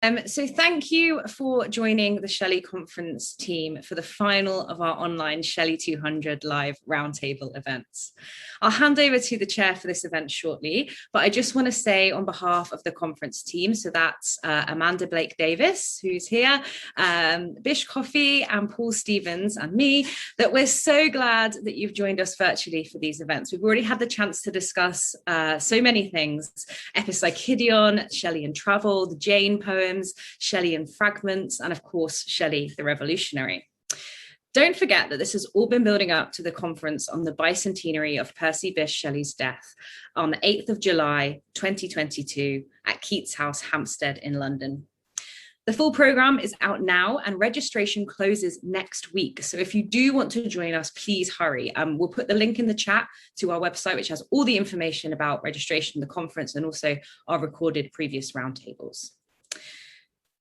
So thank you for joining the Shelley Conference team for the final of our online Shelley 200 live roundtable events. I'll hand over to the chair for this event shortly, but I just want to say on behalf of the conference team, so that's Amanda Blake Davis, who's here, Bish Coffey and Paul Stevens and me, that we're so glad that you've joined us virtually for these events. We've already had the chance to discuss so many things: Epipsychidion, Shelley and Travel, the Jane poem, Shelley and Fragments, and of course, Shelley the Revolutionary. Don't forget that this has all been building up to the conference on the bicentenary of Percy Bysshe Shelley's death on the 8th of July, 2022 at Keats House, Hampstead in London. The full programme is out now and registration closes next week. So if you do want to join us, please hurry. We'll put the link in the chat to our website, which has all the information about registration, the conference, and also our recorded previous roundtables.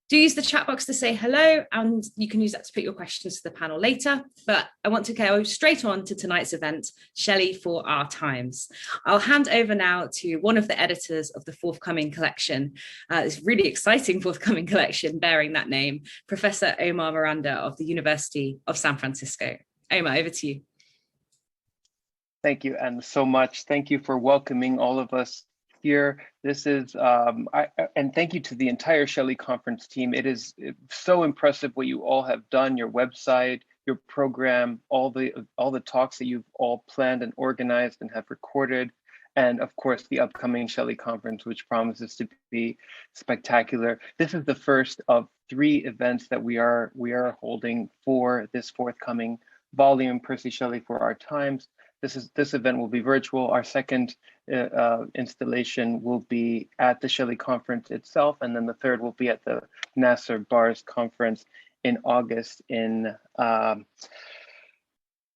Do use the chat box to say hello, and you can use that to put your questions to the panel later. But I want to go straight on to tonight's event, Shelley for Our Times. I'll hand over now to one of the editors of the forthcoming collection, this really exciting forthcoming collection bearing that name, Professor Omar Miranda of the University of San Francisco. Omar, over to you. Thank you, Anne, so much. Thank you for welcoming all of us here. This is, and thank you to the entire Shelley Conference team. It is so impressive what you all have done, your website, your program, all the talks that you've all planned and organized and have recorded, and of course the upcoming Shelley Conference, which promises to be spectacular. This is the first of 3 events that we are holding for this forthcoming volume, Percy Shelley for Our Times. This event will be virtual. Our second installation will be at the Shelley Conference itself, and then the third will be at the Nasser Bars Conference in August in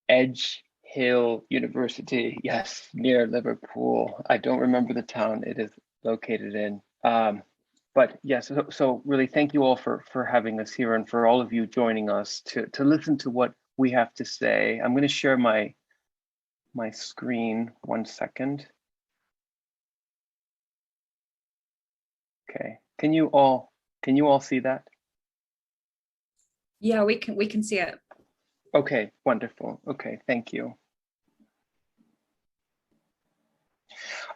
Edge Hill University, yes, near Liverpool. I don't remember the town it is located in. But yes, so really thank you all for having us here and for all of you joining us to listen to what we have to say. I'm going to share my screen, 1 second. Okay, can you all see that? Yeah, we can see it. Okay, wonderful. Okay, thank you.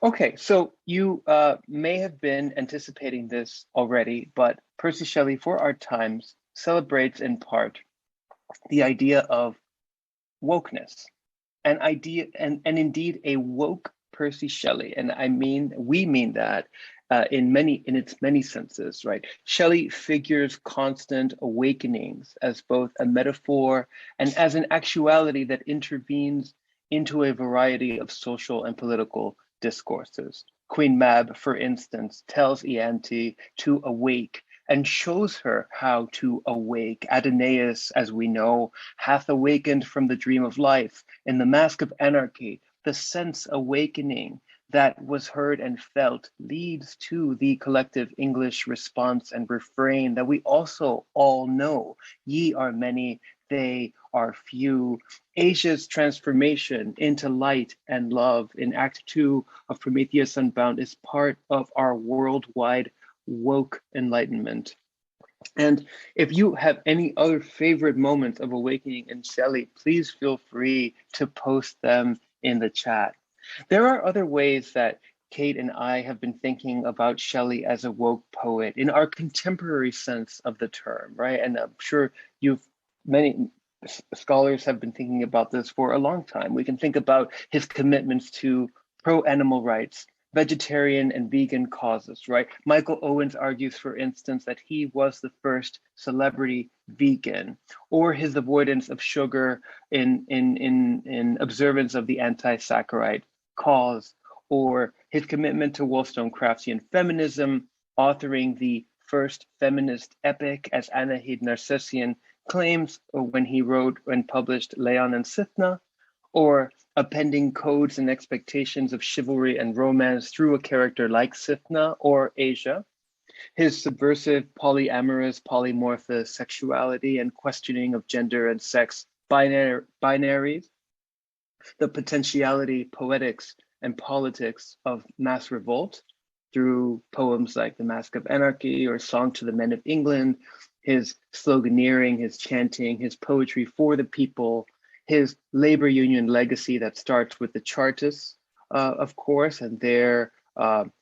Okay, so you may have been anticipating this already, but Percy Shelley for Our Times celebrates in part the idea of wokeness. An idea and indeed a woke Percy Shelley, and we mean that in its many senses, right? Shelley figures constant awakenings as both a metaphor and as an actuality that intervenes into a variety of social and political discourses. Queen Mab, for instance, tells Ianthe to awake and shows her how to awake. Adonais, as we know, hath awakened from the dream of life. In the Mask of Anarchy, the sense awakening that was heard and felt leads to the collective English response and refrain that we also all know. Ye are many, they are few. Asia's transformation into light and love in Act 2 of Prometheus Unbound is part of our worldwide woke enlightenment. And if you have any other favorite moments of awakening in Shelley, please feel free to post them in the chat. There are other ways that Kate and I have been thinking about Shelley as a woke poet in our contemporary sense of the term, right? And I'm sure many scholars have been thinking about this for a long time. We can think about his commitments to pro-animal rights, vegetarian and vegan causes, right? Michael Owens argues, for instance, that he was the first celebrity vegan, or his avoidance of sugar in observance of the anti-saccharide cause, or his commitment to Wollstonecraftian feminism, authoring the first feminist epic, as Anahid Narcessian claims when he wrote and published Leon and Sithna, or appending codes and expectations of chivalry and romance through a character like Sithna or Asia, his subversive polyamorous polymorphous sexuality and questioning of gender and sex binaries, the potentiality, poetics, and politics of mass revolt, through poems like The Mask of Anarchy or Song to the Men of England, his sloganeering, his chanting, his poetry for the people, his labor union legacy that starts with the Chartists, of course, and their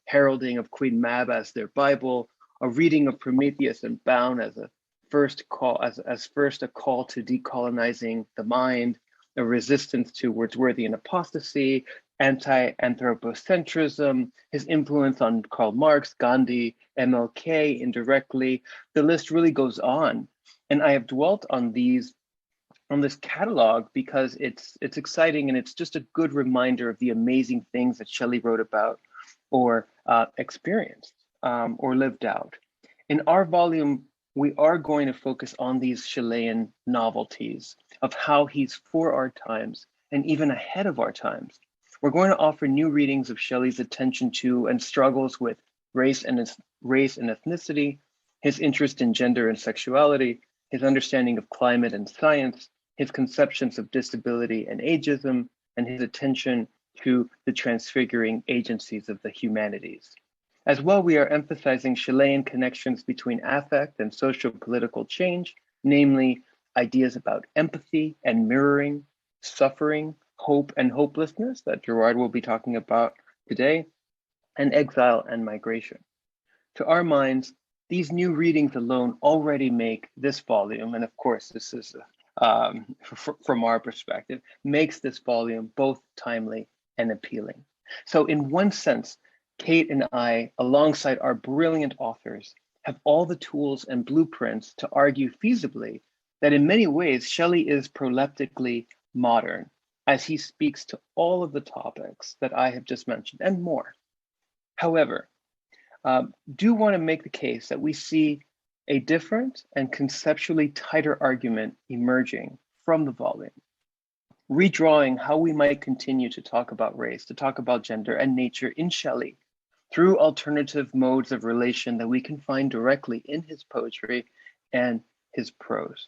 heralding of Queen Mab as their Bible, a reading of Prometheus and Bound as a first call, as first a call to decolonizing the mind, a resistance to Wordsworthian apostasy, anti-anthropocentrism, his influence on Karl Marx, Gandhi, MLK indirectly. The list really goes on. And I have dwelt on this catalog because it's exciting and it's just a good reminder of the amazing things that Shelley wrote about or experienced or lived out. In our volume, we are going to focus on these Shelleyan novelties of how he's for our times and even ahead of our times. We're going to offer new readings of Shelley's attention to and struggles with race and ethnicity, his interest in gender and sexuality, his understanding of climate and science, his conceptions of disability and ageism, and his attention to the transfiguring agencies of the humanities. As well, we are emphasizing Shelleyan connections between affect and socio-political change, namely ideas about empathy and mirroring, suffering, hope and hopelessness that Gerard will be talking about today, and exile and migration. To our minds, these new readings alone already make this volume, and of course this is from our perspective, makes this volume both timely and appealing. So in one sense, Kate and I, alongside our brilliant authors, have all the tools and blueprints to argue feasibly that in many ways, Shelley is proleptically modern, as he speaks to all of the topics that I have just mentioned and more. However, do want to make the case that we see a different and conceptually tighter argument emerging from the volume, redrawing how we might continue to talk about race, to talk about gender and nature in Shelley through alternative modes of relation that we can find directly in his poetry and his prose.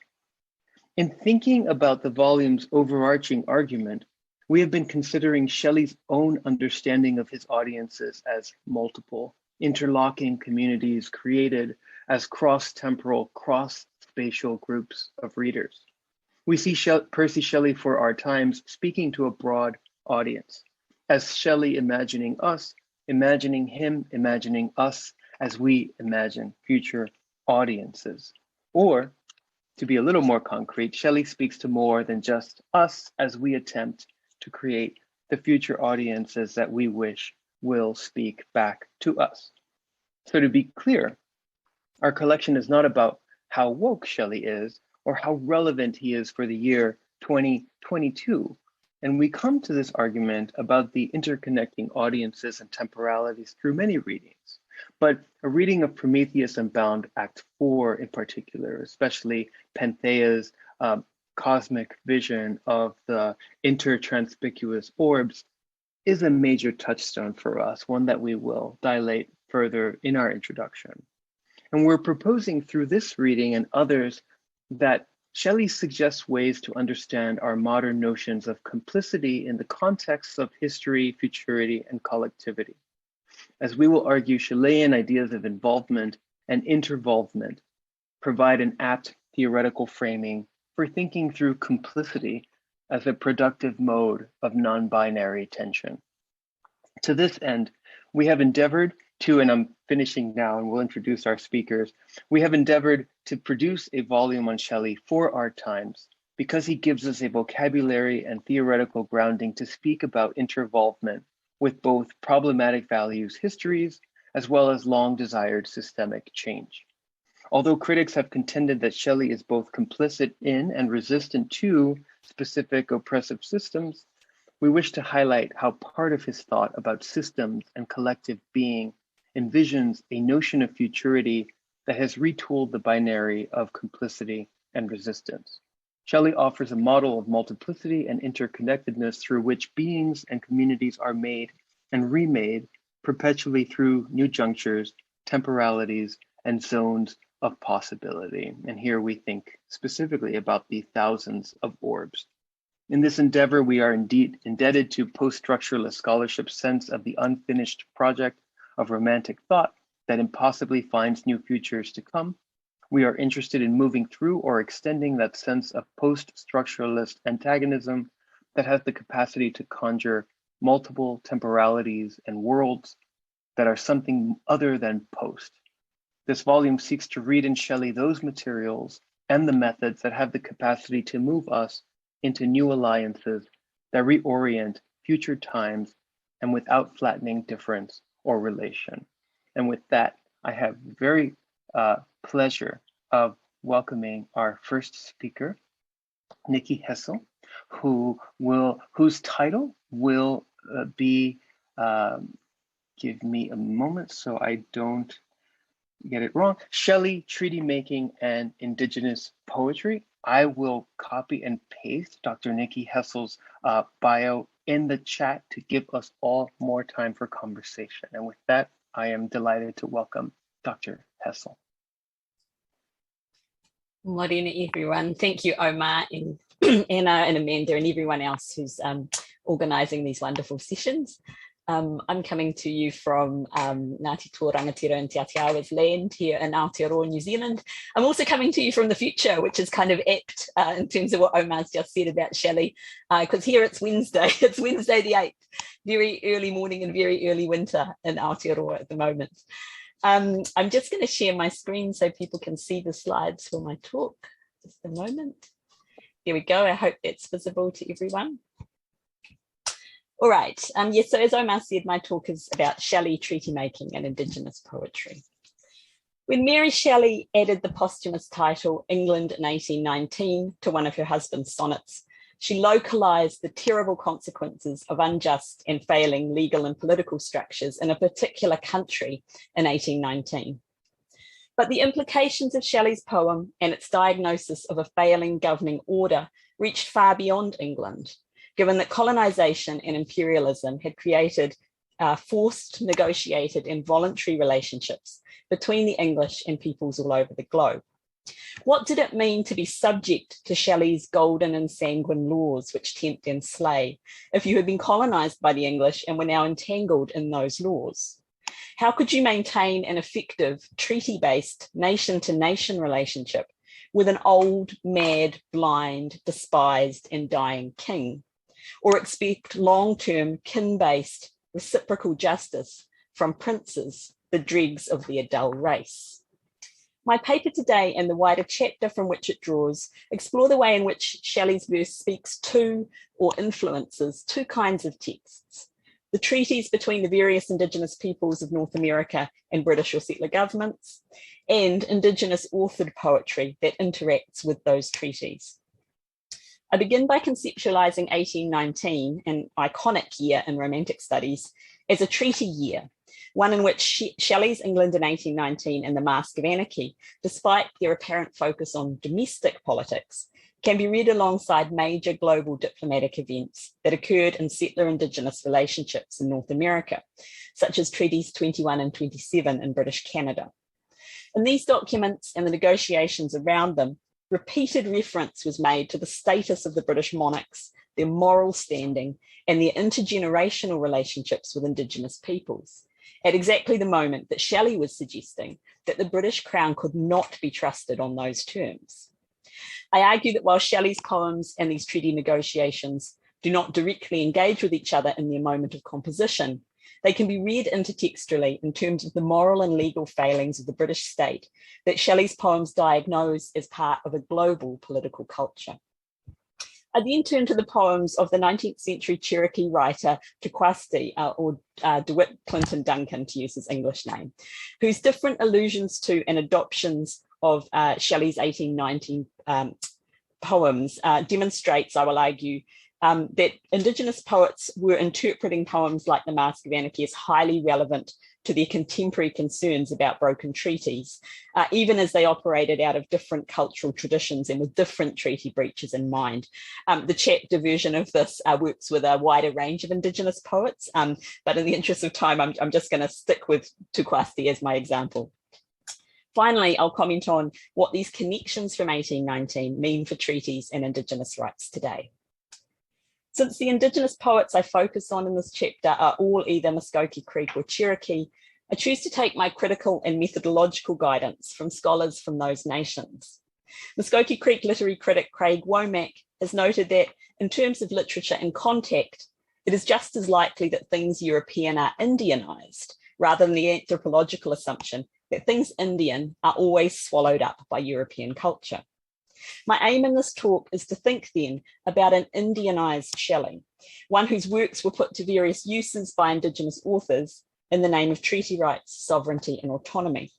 In thinking about the volume's overarching argument, we have been considering Shelley's own understanding of his audiences as multiple, interlocking communities created as cross-temporal, cross-spatial groups of readers. We see Percy Shelley for our times speaking to a broad audience, as Shelley imagining us, imagining him, imagining us as we imagine future audiences. Or, to be a little more concrete, Shelley speaks to more than just us as we attempt to create the future audiences that we wish will speak back to us. So to be clear, our collection is not about how woke Shelley is or how relevant he is for the year 2022. And we come to this argument about the interconnecting audiences and temporalities through many readings. But a reading of Prometheus and Bound, Act 4 in particular, especially Panthea's cosmic vision of the intertranspicuous orbs, is a major touchstone for us, one that we will dilate further in our introduction. And we're proposing through this reading and others that Shelley suggests ways to understand our modern notions of complicity in the context of history, futurity, and collectivity. As we will argue, Shelleyan ideas of involvement and intervolvement provide an apt theoretical framing for thinking through complicity as a productive mode of non-binary tension. To this end, we have endeavored to, and I'm finishing now and we'll introduce our speakers, we have endeavored to produce a volume on Shelley for our times because he gives us a vocabulary and theoretical grounding to speak about intervolvement with both problematic values histories as well as long desired systemic change. Although critics have contended that Shelley is both complicit in and resistant to specific oppressive systems, we wish to highlight how part of his thought about systems and collective being envisions a notion of futurity that has retooled the binary of complicity and resistance. Shelley offers a model of multiplicity and interconnectedness through which beings and communities are made and remade perpetually through new junctures, temporalities, and zones of possibility. And here we think specifically about the thousands of orbs. In this endeavor, we are indeed indebted to post-structuralist scholarship's sense of the unfinished project of romantic thought that impossibly finds new futures to come. We are interested in moving through or extending that sense of post-structuralist antagonism that has the capacity to conjure multiple temporalities and worlds that are something other than post. This volume seeks to read in Shelley those materials and the methods that have the capacity to move us into new alliances that reorient future times and without flattening difference or relation. And with that, I have very pleasure of welcoming our first speaker, Nikki Hessell, whose title will be, give me a moment so I don't get it wrong, Shelley, Treaty Making, and Indigenous Poetry. I will copy and paste Dr. Nikki Hessell's bio in the chat to give us all more time for conversation. And with that, I am delighted to welcome Dr. Hessell. Morena, everyone. Thank you, Omar and Anna and Amanda and everyone else who's organising these wonderful sessions. I'm coming to you from Ngāti Tō Rangatira and Te Atiawa's land here in Aotearoa, New Zealand. I'm also coming to you from the future, which is kind of apt in terms of what Omar's just said about Shelley, because here it's Wednesday. It's Wednesday the 8th, very early morning and very early winter in Aotearoa at the moment. I'm just going to share my screen so people can see the slides for my talk. Just a moment. There we go. I hope it's visible to everyone. All right. Yes, so as Omar said, my talk is about Shelley, treaty making, and Indigenous poetry. When Mary Shelley added the posthumous title England in 1819 to one of her husband's sonnets, she localized the terrible consequences of unjust and failing legal and political structures in a particular country in 1819. But the implications of Shelley's poem and its diagnosis of a failing governing order reached far beyond England, given that colonization and imperialism had created forced, negotiated and voluntary relationships between the English and peoples all over the globe. What did it mean to be subject to Shelley's golden and sanguine laws which tempt and slay if you had been colonized by the English and were now entangled in those laws? How could you maintain an effective treaty-based nation-to-nation relationship with an old, mad, blind, despised and dying king? Or expect long-term kin-based reciprocal justice from princes, the dregs of their dull race? My paper today and the wider chapter from which it draws explore the way in which Shelley's verse speaks to or influences two kinds of texts: the treaties between the various Indigenous peoples of North America and British or settler governments, and Indigenous authored poetry that interacts with those treaties. I begin by conceptualizing 1819, an iconic year in Romantic studies, as a treaty year, one in which Shelley's England in 1819 and The Mask of Anarchy, despite their apparent focus on domestic politics, can be read alongside major global diplomatic events that occurred in settler Indigenous relationships in North America, such as Treaties 21 and 27 in British Canada. In these documents and the negotiations around them, repeated reference was made to the status of the British monarchs, their moral standing, and their intergenerational relationships with Indigenous peoples, at exactly the moment that Shelley was suggesting that the British Crown could not be trusted on those terms. I argue that while Shelley's poems and these treaty negotiations do not directly engage with each other in their moment of composition, they can be read intertextually in terms of the moral and legal failings of the British state that Shelley's poems diagnose as part of a global political culture. I then turn to the poems of the 19th century Cherokee writer Tukwasti, or DeWitt Clinton Duncan, to use his English name, whose different allusions to and adoptions of Shelley's 1819 poems demonstrates, I will argue, that Indigenous poets were interpreting poems like The Mask of Anarchy as highly relevant to their contemporary concerns about broken treaties, even as they operated out of different cultural traditions and with different treaty breaches in mind. The chapter version of this works with a wider range of Indigenous poets, but in the interest of time, I'm just going to stick with Tukwasti as my example. Finally, I'll comment on what these connections from 1819 mean for treaties and Indigenous rights today. Since the Indigenous poets I focus on in this chapter are all either Muskogee Creek or Cherokee, I choose to take my critical and methodological guidance from scholars from those nations. Muskogee Creek literary critic Craig Womack has noted that in terms of literature and context, it is just as likely that things European are Indianized, rather than the anthropological assumption that things Indian are always swallowed up by European culture. My aim in this talk is to think then about an Indianized Shelley, one whose works were put to various uses by Indigenous authors in the name of treaty rights, sovereignty, and autonomy.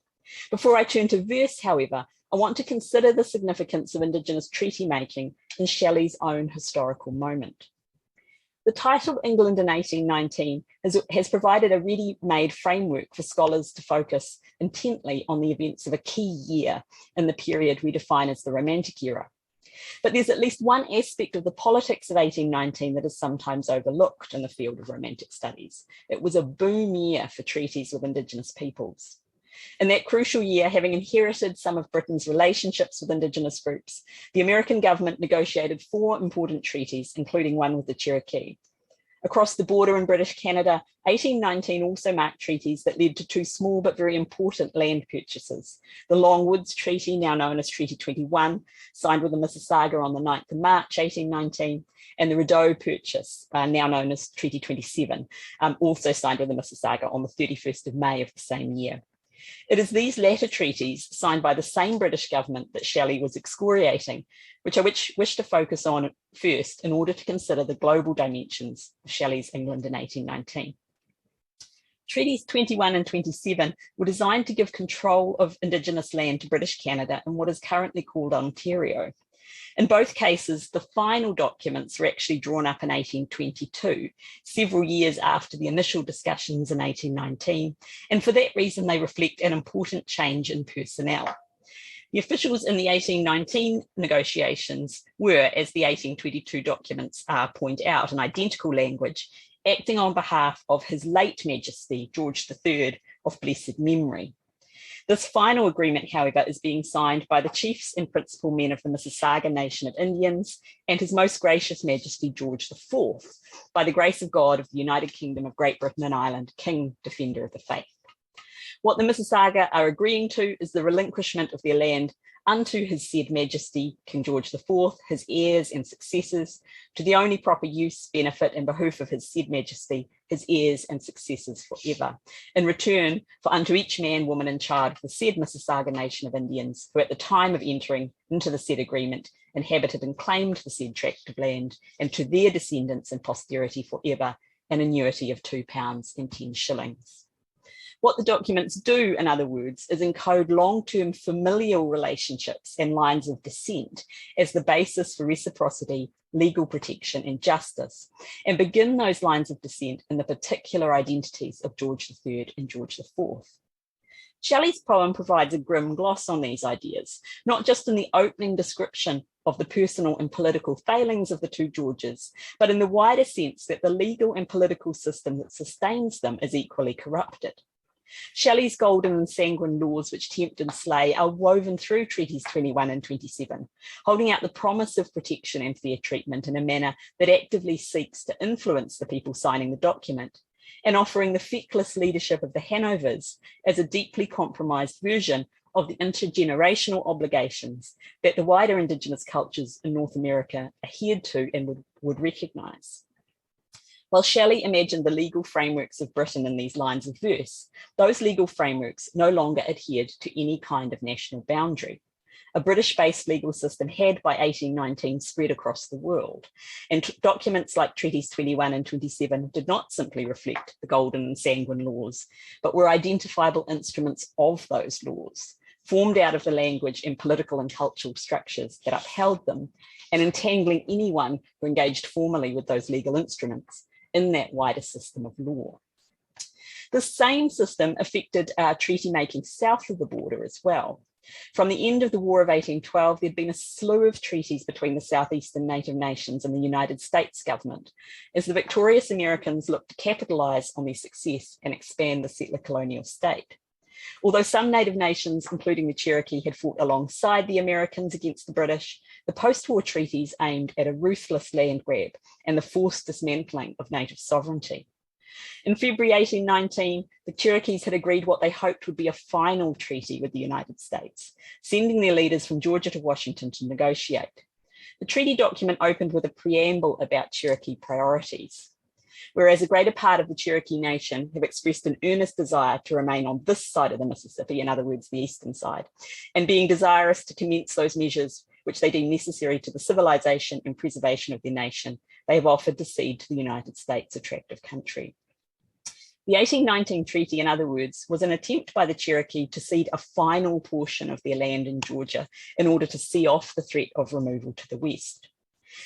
Before I turn to verse, however, I want to consider the significance of Indigenous treaty making in Shelley's own historical moment. The title England in 1819 has provided a ready-made framework for scholars to focus intently on the events of a key year in the period we define as the Romantic era. But there's at least one aspect of the politics of 1819 that is sometimes overlooked in the field of Romantic studies. It was a boom year for treaties with Indigenous peoples. In that crucial year, having inherited some of Britain's relationships with Indigenous groups, the American government negotiated 4 important treaties, including one with the Cherokee. Across the border in British Canada, 1819 also marked treaties that led to 2 small but very important land purchases. The Longwoods Treaty, now known as Treaty 21, signed with the Mississauga on the 9th of March, 1819, and the Rideau Purchase, now known as Treaty 27, also signed with the Mississauga on the 31st of May of the same year. It is these latter treaties, signed by the same British government that Shelley was excoriating, which I wish to focus on first in order to consider the global dimensions of Shelley's England in 1819. Treaties 21 and 27 were designed to give control of Indigenous land to British Canada in what is currently called Ontario. In both cases, the final documents were actually drawn up in 1822, several years after the initial discussions in 1819, and for that reason they reflect an important change in personnel. The officials in the 1819 negotiations were, as the 1822 documents point out in identical language, acting on behalf of His late Majesty, George III of blessed memory. This final agreement, however, is being signed by the chiefs and principal men of the Mississauga Nation of Indians and His Most Gracious Majesty George IV, by the grace of God of the United Kingdom of Great Britain and Ireland, King, Defender of the Faith. What the Mississauga are agreeing to is the relinquishment of their land unto His said Majesty, King George IV, his heirs and successors, to the only proper use, benefit and behoof of His said Majesty, his heirs and successors forever, in return for unto each man, woman and child of the said Mississauga Nation of Indians, who at the time of entering into the said agreement inhabited and claimed the said tract of land, and to their descendants and posterity forever, an annuity of £2 and 10 shillings. What the documents do, in other words, is encode long-term familial relationships and lines of descent as the basis for reciprocity, legal protection and justice, and begin those lines of descent in the particular identities of George III and George IV. Shelley's poem provides a grim gloss on these ideas, not just in the opening description of the personal and political failings of the 2 Georges, but in the wider sense that the legal and political system that sustains them is equally corrupted. Shelley's golden and sanguine laws which tempt and slay are woven through Treaties 21 and 27, holding out the promise of protection and fair treatment in a manner that actively seeks to influence the people signing the document, and offering the feckless leadership of the Hanovers as a deeply compromised version of the intergenerational obligations that the wider Indigenous cultures in North America adhered to and would recognise. While Shelley imagined the legal frameworks of Britain in these lines of verse, those legal frameworks no longer adhered to any kind of national boundary. A British-based legal system had by 1819 spread across the world, and documents like Treaties 21 and 27 did not simply reflect the golden and sanguine laws, but were identifiable instruments of those laws, formed out of the language and political and cultural structures that upheld them, and entangling anyone who engaged formally with those legal instruments in that wider system of law. The same system affected treaty making south of the border as well. From the end of the War of 1812, there'd been a slew of treaties between the southeastern native nations and the United States government, as the victorious Americans looked to capitalise on their success and expand the settler colonial state. Although some native nations, including the Cherokee, had fought alongside the Americans against the British, the post-war treaties aimed at a ruthless land grab and the forced dismantling of native sovereignty. In February 1819, the Cherokees had agreed what they hoped would be a final treaty with the United States, sending their leaders from Georgia to Washington to negotiate. The treaty document opened with a preamble about Cherokee priorities. Whereas a greater part of the Cherokee Nation have expressed an earnest desire to remain on this side of the Mississippi, in other words, the eastern side, and being desirous to commence those measures which they deem necessary to the civilization and preservation of their nation, they have offered to cede to the United States attractive country. The 1819 treaty, in other words, was an attempt by the Cherokee to cede a final portion of their land in Georgia in order to see off the threat of removal to the west.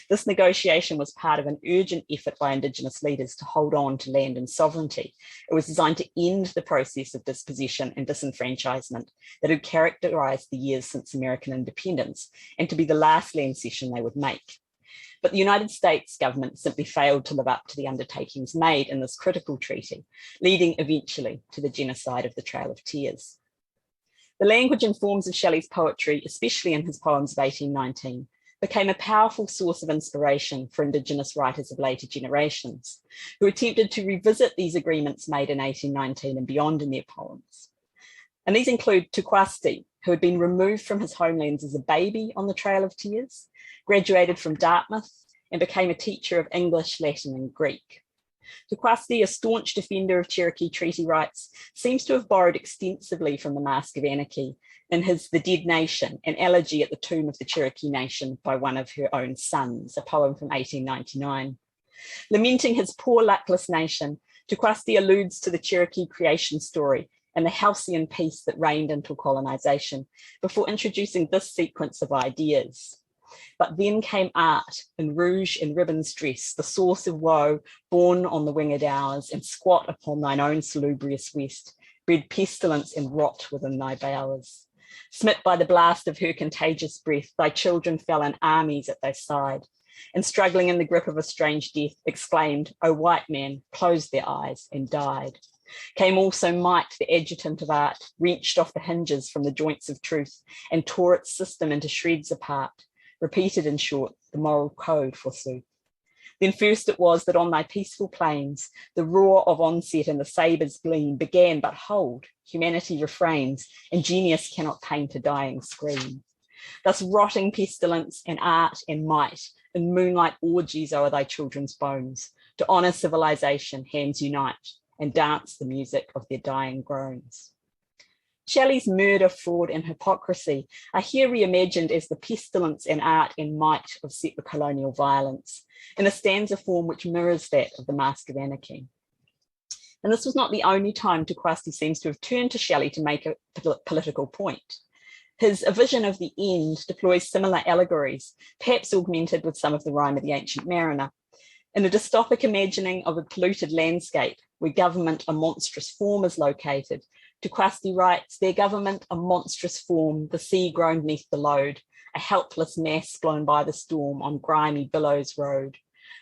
This negotiation was part of an urgent effort by Indigenous leaders to hold on to land and sovereignty. It was designed to end the process of dispossession and disenfranchisement that had characterized the years since American independence, and to be the last land cession they would make. But the United States government simply failed to live up to the undertakings made in this critical treaty, leading eventually to the genocide of the Trail of Tears. The language and forms of Shelley's poetry, especially in his poems of 1819, became a powerful source of inspiration for Indigenous writers of later generations, who attempted to revisit these agreements made in 1819 and beyond in their poems. And these include Tukwasti, who had been removed from his homelands as a baby on the Trail of Tears, graduated from Dartmouth, and became a teacher of English, Latin, and Greek. Tukwasti, a staunch defender of Cherokee treaty rights, seems to have borrowed extensively from the Mask of Anarchy in his The Dead Nation, an elegy at the tomb of the Cherokee Nation by one of her own sons, a poem from 1899. Lamenting his poor luckless nation, Tukwasti alludes to the Cherokee creation story and the halcyon peace that reigned until colonization, before introducing this sequence of ideas. But then came art, in rouge and ribbons dressed, the source of woe, born on the winged hours, and squat upon thine own salubrious west, bred pestilence and rot within thy bowers. Smit by the blast of her contagious breath, thy children fell in armies at thy side, and struggling in the grip of a strange death, exclaimed, O white man, closed their eyes and died. Came also might, the adjutant of art, wrenched off the hinges from the joints of truth, and tore its system into shreds apart, repeated in short the moral code forsooth. Then first it was that on thy peaceful plains, the roar of onset and the sabre's gleam began, but hold, humanity refrains, and genius cannot paint a dying scream. Thus rotting pestilence and art and might, in moonlight orgies o'er thy children's bones, to honour civilization hands unite, and dance the music of their dying groans. Shelley's murder, fraud, and hypocrisy are here reimagined as the pestilence and art and might of settler colonial violence, in a stanza form which mirrors that of the Mask of Anarchy. And this was not the only time Tukwasti seems to have turned to Shelley to make a political point. His A Vision of the End deploys similar allegories, perhaps augmented with some of the rhyme of the Ancient Mariner. In a dystopic imagining of a polluted landscape where government, a monstrous form, is located, Tukwasti writes, their government, a monstrous form, the sea grown neath the load, a helpless mass blown by the storm on grimy billows road.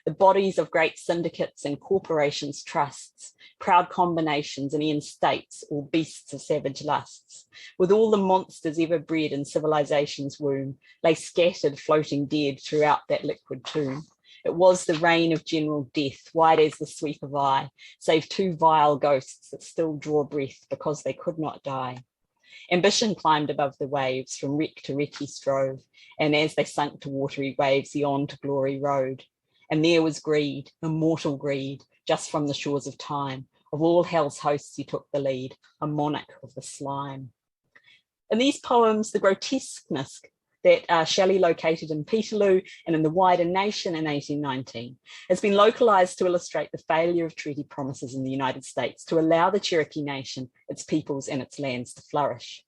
The bodies of great syndicates and corporations' trusts, proud combinations and e'en states, or beasts of savage lusts, with all the monsters ever bred in civilization's womb, lay scattered, floating dead throughout that liquid tomb. It was the reign of general death, wide as the sweep of eye, save two vile ghosts that still draw breath because they could not die. Ambition climbed above the waves, from wreck to wreck he strove, and as they sunk to watery waves, he on to glory rode. And there was greed, immortal greed, just from the shores of time. Of all hell's hosts he took the lead, a monarch of the slime. In these poems, the grotesqueness that Shelley located in Peterloo and in the wider nation in 1819 has been localised to illustrate the failure of treaty promises in the United States to allow the Cherokee Nation, its peoples and its lands to flourish.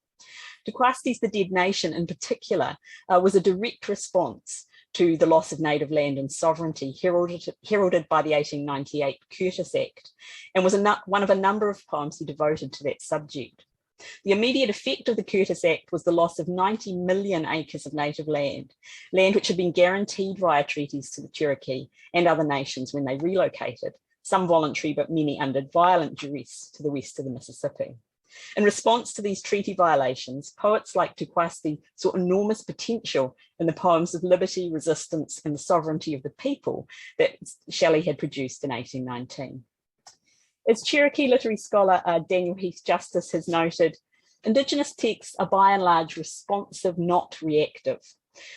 Tukwasti's The Dead Nation in particular was a direct response to the loss of native land and sovereignty heralded by the 1898 Curtis Act, and was one of a number of poems he devoted to that subject. The immediate effect of the Curtis Act was the loss of 90 million acres of native land which had been guaranteed via treaties to the Cherokee and other nations when they relocated, some voluntary but many under violent duress to the west of the Mississippi. In response to these treaty violations, poets like Tukwasti saw enormous potential in the poems of liberty, resistance, and the sovereignty of the people that Shelley had produced in 1819. As Cherokee literary scholar Daniel Heath Justice has noted, Indigenous texts are by and large responsive, not reactive.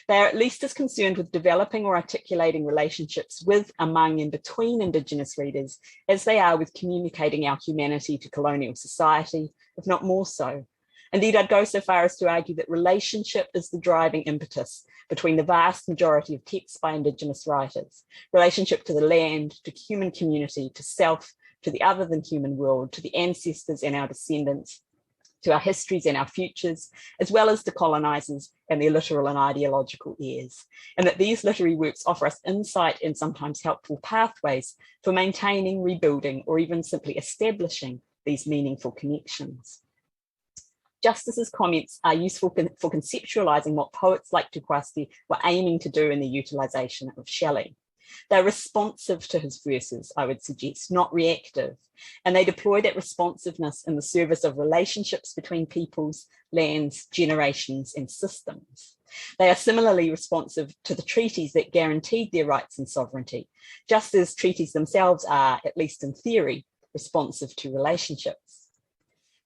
They are at least as concerned with developing or articulating relationships with, among, and between Indigenous readers as they are with communicating our humanity to colonial society, if not more so. Indeed, I'd go so far as to argue that relationship is the driving impetus between the vast majority of texts by Indigenous writers. Relationship to the land, to human community, to self, to the other than human world, to the ancestors and our descendants, to our histories and our futures, as well as to colonizers and their literal and ideological heirs, and that these literary works offer us insight and sometimes helpful pathways for maintaining, rebuilding, or even simply establishing these meaningful connections. Justice's comments are useful for conceptualizing what poets like Tukwasti were aiming to do in the utilization of Shelley. They're responsive to his verses, I would suggest, not reactive, and they deploy that responsiveness in the service of relationships between peoples, lands, generations, and systems. They are similarly responsive to the treaties that guaranteed their rights and sovereignty, just as treaties themselves are, at least in theory, responsive to relationships.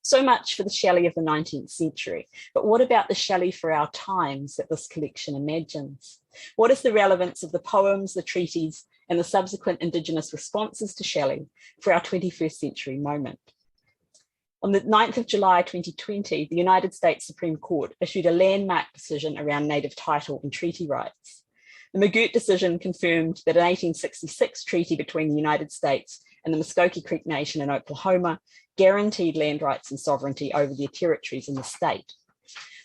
So much for the Shelley of the 19th century, but what about the Shelley for our times that this collection imagines? What is the relevance of the poems, the treaties, and the subsequent Indigenous responses to Shelley for our 21st century moment? On the 9th of July 2020, the United States Supreme Court issued a landmark decision around native title and treaty rights. The McGirt decision confirmed that an 1866 treaty between the United States and the Muskogee Creek Nation in Oklahoma guaranteed land rights and sovereignty over their territories in the state.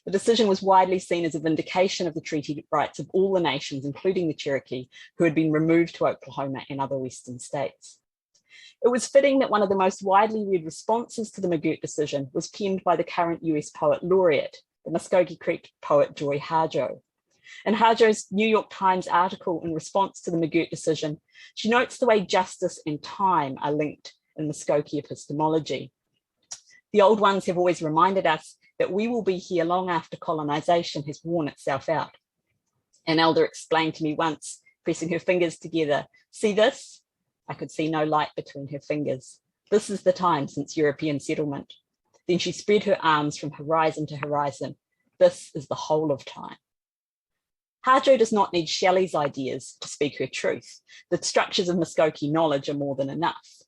The decision was widely seen as a vindication of the treaty rights of all the nations, including the Cherokee, who had been removed to Oklahoma and other Western states. It was fitting that one of the most widely read responses to the McGirt decision was penned by the current US poet laureate, the Muskogee Creek poet Joy Harjo. In Harjo's New York Times article in response to the McGirt decision, she notes the way justice and time are linked in Muskogee epistemology. The old ones have always reminded us that we will be here long after colonization has worn itself out. An elder explained to me once, pressing her fingers together, "See this?" I could see no light between her fingers. "This is the time since European settlement." Then she spread her arms from horizon to horizon. "This is the whole of time." Harjo does not need Shelley's ideas to speak her truth. The structures of Muskogee knowledge are more than enough.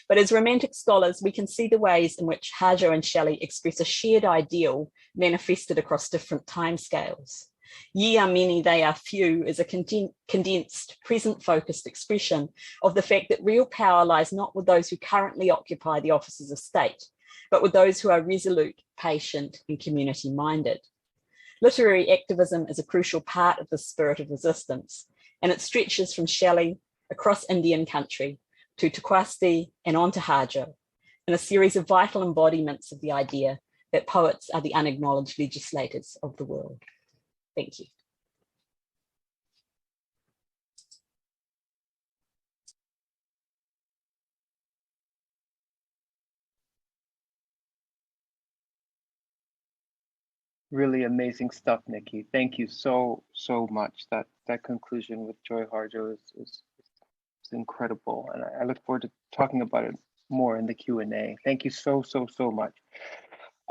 But as Romantic scholars, we can see the ways in which Harjo and Shelley express a shared ideal manifested across different timescales. Ye are many, they are few is a condensed, present-focused expression of the fact that real power lies not with those who currently occupy the offices of state, but with those who are resolute, patient, and community-minded. Literary activism is a crucial part of the spirit of resistance, and it stretches from Shelley across Indian country to Tukwasti and on to Harjo, in a series of vital embodiments of the idea that poets are the unacknowledged legislators of the world. Thank you. Really amazing stuff, Nikki. Thank you so much. That conclusion with Joy Harjo is incredible, and I look forward to talking about it more in the Q&A. Thank you so much.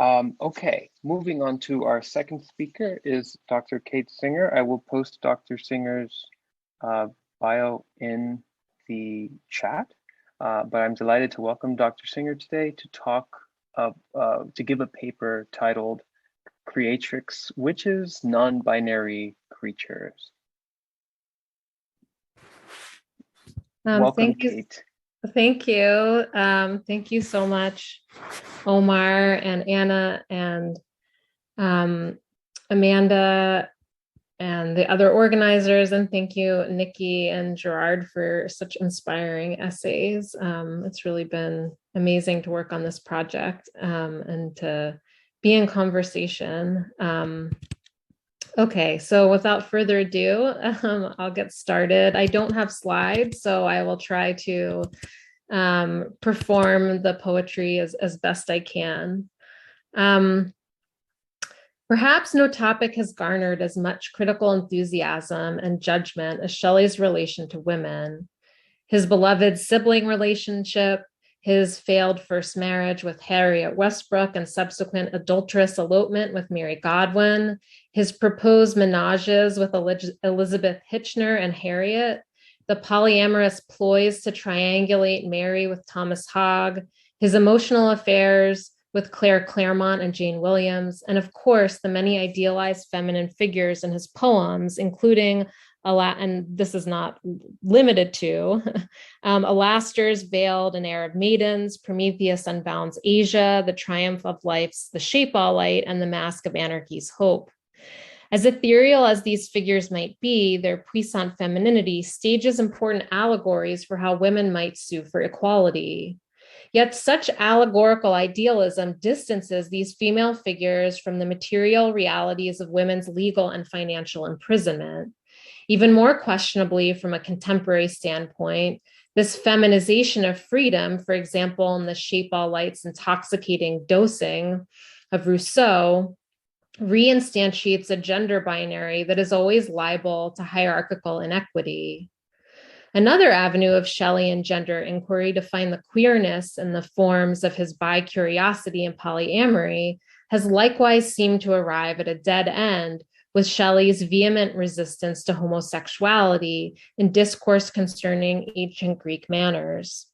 Okay, moving on to our second speaker is Dr. Kate Singer. I will post Dr. Singer's bio in the chat, but I'm delighted to welcome Dr. Singer today to talk to give a paper titled Creatrix Witches, Non-Binary Creatures. Welcome, Kate. Thank you. Thank you so much, Omar and Anna and Amanda and the other organizers. And thank you, Nikki and Gerard, for such inspiring essays. It's really been amazing to work on this project and to be in conversation. Okay, so without further ado, I'll get started. I don't have slides, so I will try to perform the poetry as best I can. Perhaps no topic has garnered as much critical enthusiasm and judgment as Shelley's relation to women, his beloved sibling relationship, his failed first marriage with Harriet Westbrook and subsequent adulterous elopement with Mary Godwin, his proposed menages with Elizabeth Hitchner and Harriet, the polyamorous ploys to triangulate Mary with Thomas Hogg, his emotional affairs with Claire Claremont and Jane Williams, and of course, the many idealized feminine figures in his poems, including, and this is not limited to, Alastor's Veiled and Arab Maidens, Prometheus Unbounds Asia, The Triumph of Life's The Shape All Light, and The Mask of Anarchy's Hope. As ethereal as these figures might be, their puissant femininity stages important allegories for how women might sue for equality. Yet such allegorical idealism distances these female figures from the material realities of women's legal and financial imprisonment. Even more questionably, from a contemporary standpoint, this feminization of freedom, for example, in The Shape All Light's intoxicating dosing of Rousseau, reinstantiates a gender binary that is always liable to hierarchical inequity. Another avenue of Shelleyan gender inquiry to find the queerness in the forms of his bi-curiosity and polyamory has likewise seemed to arrive at a dead end with Shelley's vehement resistance to homosexuality in discourse concerning ancient Greek manners.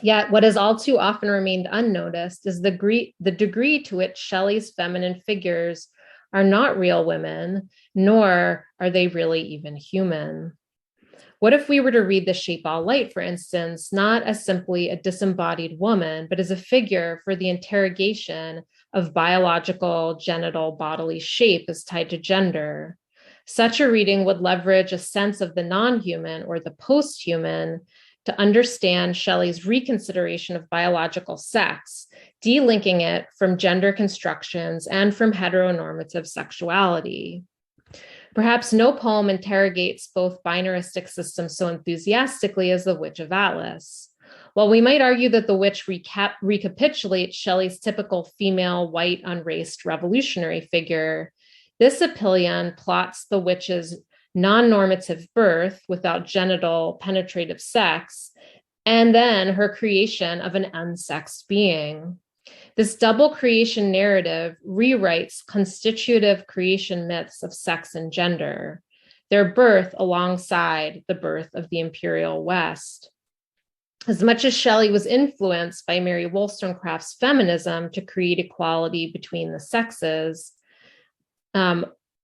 Yet what has all too often remained unnoticed is the degree to which Shelley's feminine figures are not real women, nor are they really even human. What if we were to read The Shape All Light, for instance, not as simply a disembodied woman, but as a figure for the interrogation of biological, genital, bodily shape as tied to gender? Such a reading would leverage a sense of the non-human or the post-human to understand Shelley's reconsideration of biological sex, delinking it from gender constructions and from heteronormative sexuality. Perhaps no poem interrogates both binaristic systems so enthusiastically as The Witch of Atlas. While we might argue that The Witch recapitulates Shelley's typical female, white, unraced revolutionary figure, this Apillion plots the witch's non-normative birth without genital penetrative sex, and then her creation of an unsexed being. This double creation narrative rewrites constitutive creation myths of sex and gender, their birth alongside the birth of the Imperial West. As much as Shelley was influenced by Mary Wollstonecraft's feminism to create equality between the sexes,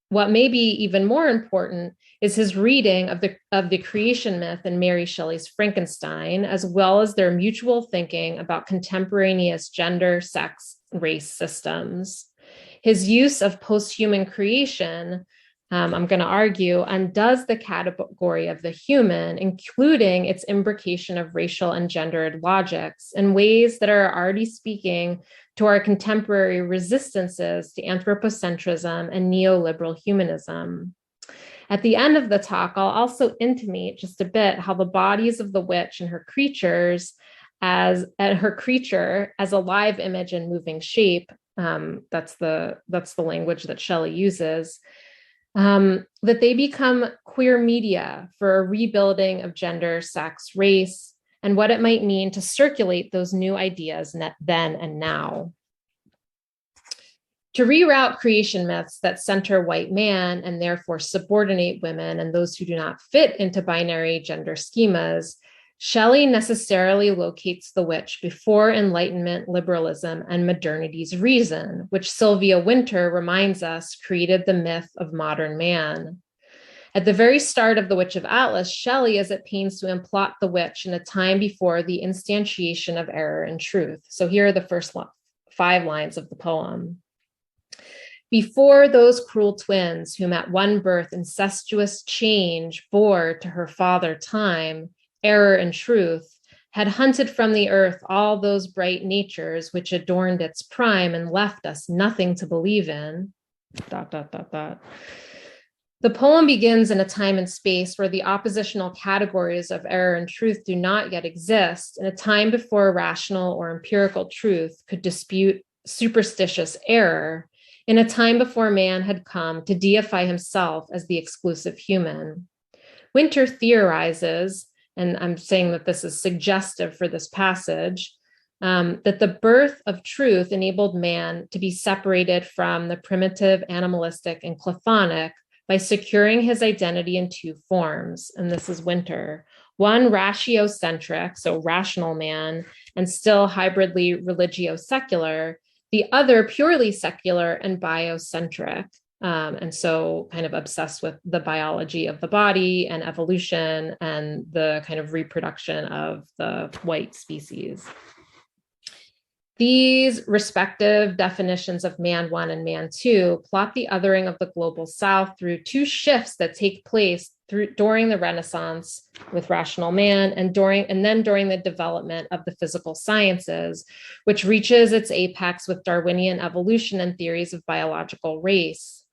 what may be even more important is his reading of the creation myth in Mary Shelley's Frankenstein, as well as their mutual thinking about contemporaneous gender, sex, race systems. His use of post-human creation, I'm going to argue, undoes the category of the human, including its imbrication of racial and gendered logics in ways that are already speaking to our contemporary resistances to anthropocentrism and neoliberal humanism. At the end of the talk, I'll also intimate just a bit how the bodies of the witch and her creatures as a live image and moving shape, that's the language that Shelley uses, that they become queer media for a rebuilding of gender, sex, race, and what it might mean to circulate those new ideas then and now. To reroute creation myths that center white man and therefore subordinate women and those who do not fit into binary gender schemas, Shelley necessarily locates the witch before Enlightenment, liberalism, and modernity's reason, which Sylvia Wynter reminds us created the myth of modern man. At the very start of The Witch of Atlas, Shelley is at pains to implot the witch in a time before the instantiation of error and truth. So here are the first 5 lines of the poem. Before those cruel twins, whom at one birth incestuous change bore to her father time, error and truth, had hunted from the earth all those bright natures which adorned its prime and left us nothing to believe in. ... The poem begins in a time and space where the oppositional categories of error and truth do not yet exist, in a time before rational or empirical truth could dispute superstitious error, in a time before man had come to deify himself as the exclusive human. Wynter theorizes and I'm saying that this is suggestive for this passage, that the birth of truth enabled man to be separated from the primitive, animalistic, and chthonic by securing his identity in two forms, and this is Winter. One ratiocentric, so rational man, and still hybridly religio-secular, the other purely secular and biocentric. And so kind of obsessed with the biology of the body and evolution and the kind of reproduction of the white species. These respective definitions of man one and man two plot the othering of the global South through two shifts that take place during the Renaissance with rational man and then during the development of the physical sciences, which reaches its apex with Darwinian evolution and theories of biological race.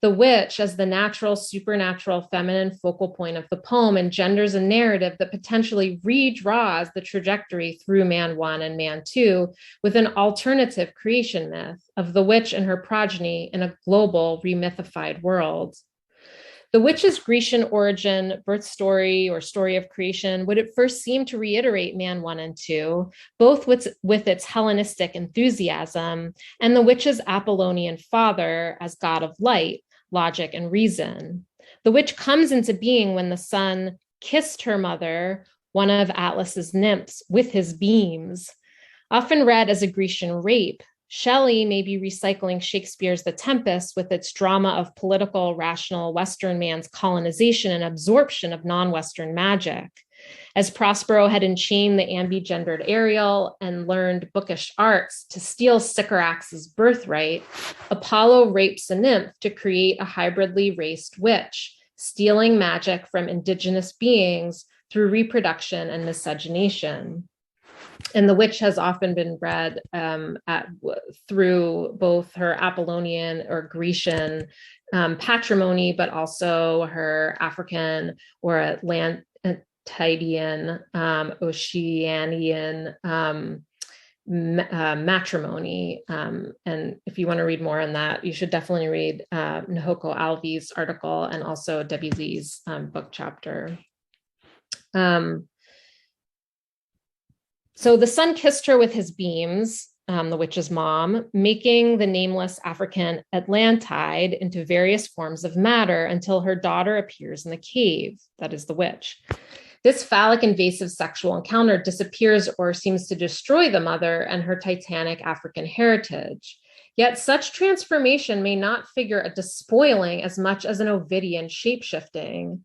The witch, as the natural, supernatural, feminine focal point of the poem, engenders a narrative that potentially redraws the trajectory through man one and man two with an alternative creation myth of the witch and her progeny in a global, remythified world. The witch's Grecian origin, birth story, or story of creation would at first seem to reiterate man one and two, both with its Hellenistic enthusiasm and the witch's Apollonian father as god of light, logic, and reason. The witch comes into being when the sun kissed her mother, one of Atlas's nymphs, with his beams. Often read as a Grecian rape, Shelley may be recycling Shakespeare's The Tempest with its drama of political, rational Western man's colonization and absorption of non-Western magic. As Prospero had enchained the ambigendered Ariel and learned bookish arts to steal Sycorax's birthright, Apollo rapes a nymph to create a hybridly raced witch, stealing magic from indigenous beings through reproduction and miscegenation. And the witch has often been read through both her Apollonian or Grecian patrimony, but also her African or Atlantean, Oceanian matrimony. And if you want to read more on that, you should definitely read Nhoko Alvi's article and also Debbie Lee's book chapter. So the sun kissed her with his beams, the witch's mom, making the nameless African Atlantide into various forms of matter until her daughter appears in the cave, that is the witch. This phallic invasive sexual encounter disappears or seems to destroy the mother and her titanic African heritage. Yet such transformation may not figure a despoiling as much as an Ovidian shapeshifting.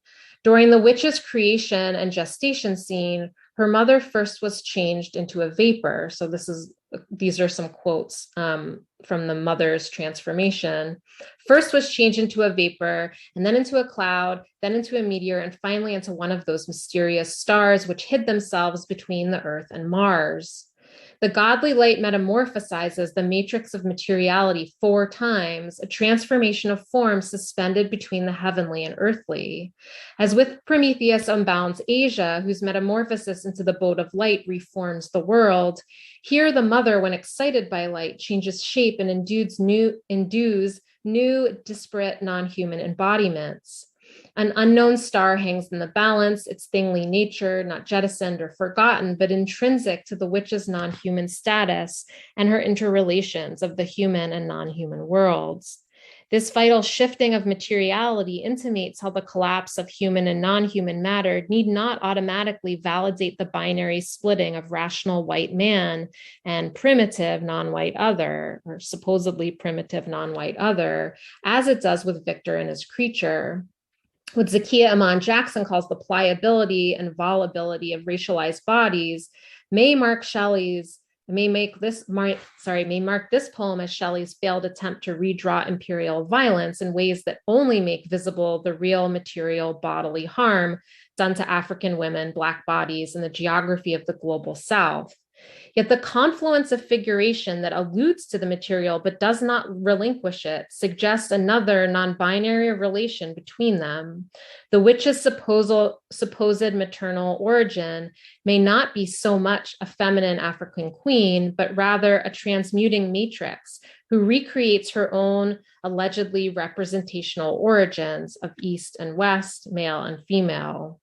During the witch's creation and gestation scene, her mother first was changed into a vapor. So these are some quotes from the mother's transformation. First was changed into a vapor, and then into a cloud, then into a meteor, and finally into one of those mysterious stars which hid themselves between the earth and Mars. The godly light metamorphosizes the matrix of materiality 4 times, a transformation of form suspended between the heavenly and earthly. As with Prometheus unbounds Asia, whose metamorphosis into the boat of light reforms the world, here the mother, when excited by light, changes shape and endues new disparate non-human embodiments. An unknown star hangs in the balance, its thingly nature, not jettisoned or forgotten, but intrinsic to the witch's non-human status and her interrelations of the human and non-human worlds. This vital shifting of materiality intimates how the collapse of human and non-human matter need not automatically validate the binary splitting of rational white man and primitive non-white other, or supposedly primitive non-white other, as it does with Victor and his creature. What Zakiya Iman Jackson calls the pliability and volubility of racialized bodies may mark this poem as Shelley's failed attempt to redraw imperial violence in ways that only make visible the real material bodily harm done to African women, Black bodies, and the geography of the global South. Yet the confluence of figuration that alludes to the material but does not relinquish it suggests another non-binary relation between them. The witch's supposed maternal origin may not be so much a feminine African queen, but rather a transmuting matrix who recreates her own allegedly representational origins of East and West, male and female.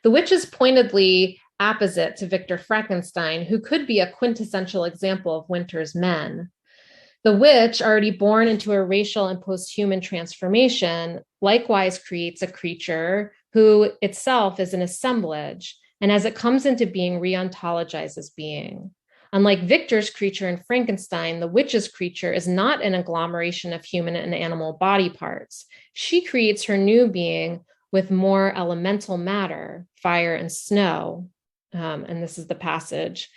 The witch is pointedly opposite to Victor Frankenstein, who could be a quintessential example of Winter's men. The witch, already born into a racial and post-human transformation, likewise creates a creature who itself is an assemblage, and as it comes into being, re-ontologizes being. Unlike Victor's creature in Frankenstein, the witch's creature is not an agglomeration of human and animal body parts. She creates her new being with more elemental matter, fire and snow. And this is the passage.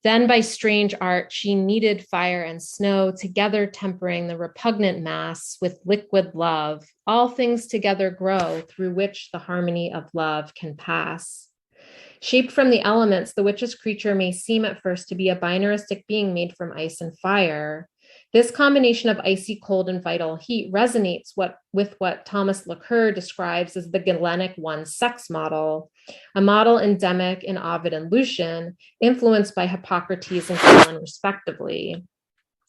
Then by strange art, she kneaded fire and snow, together tempering the repugnant mass with liquid love. All things together grow, through which the harmony of love can pass. Shaped from the elements, the witch's creature may seem at first to be a binaristic being made from ice and fire. This combination of icy cold and vital heat resonates with what Thomas Lacour describes as the Galenic one sex model, a model endemic in Ovid and Lucian, influenced by Hippocrates and Galen respectively.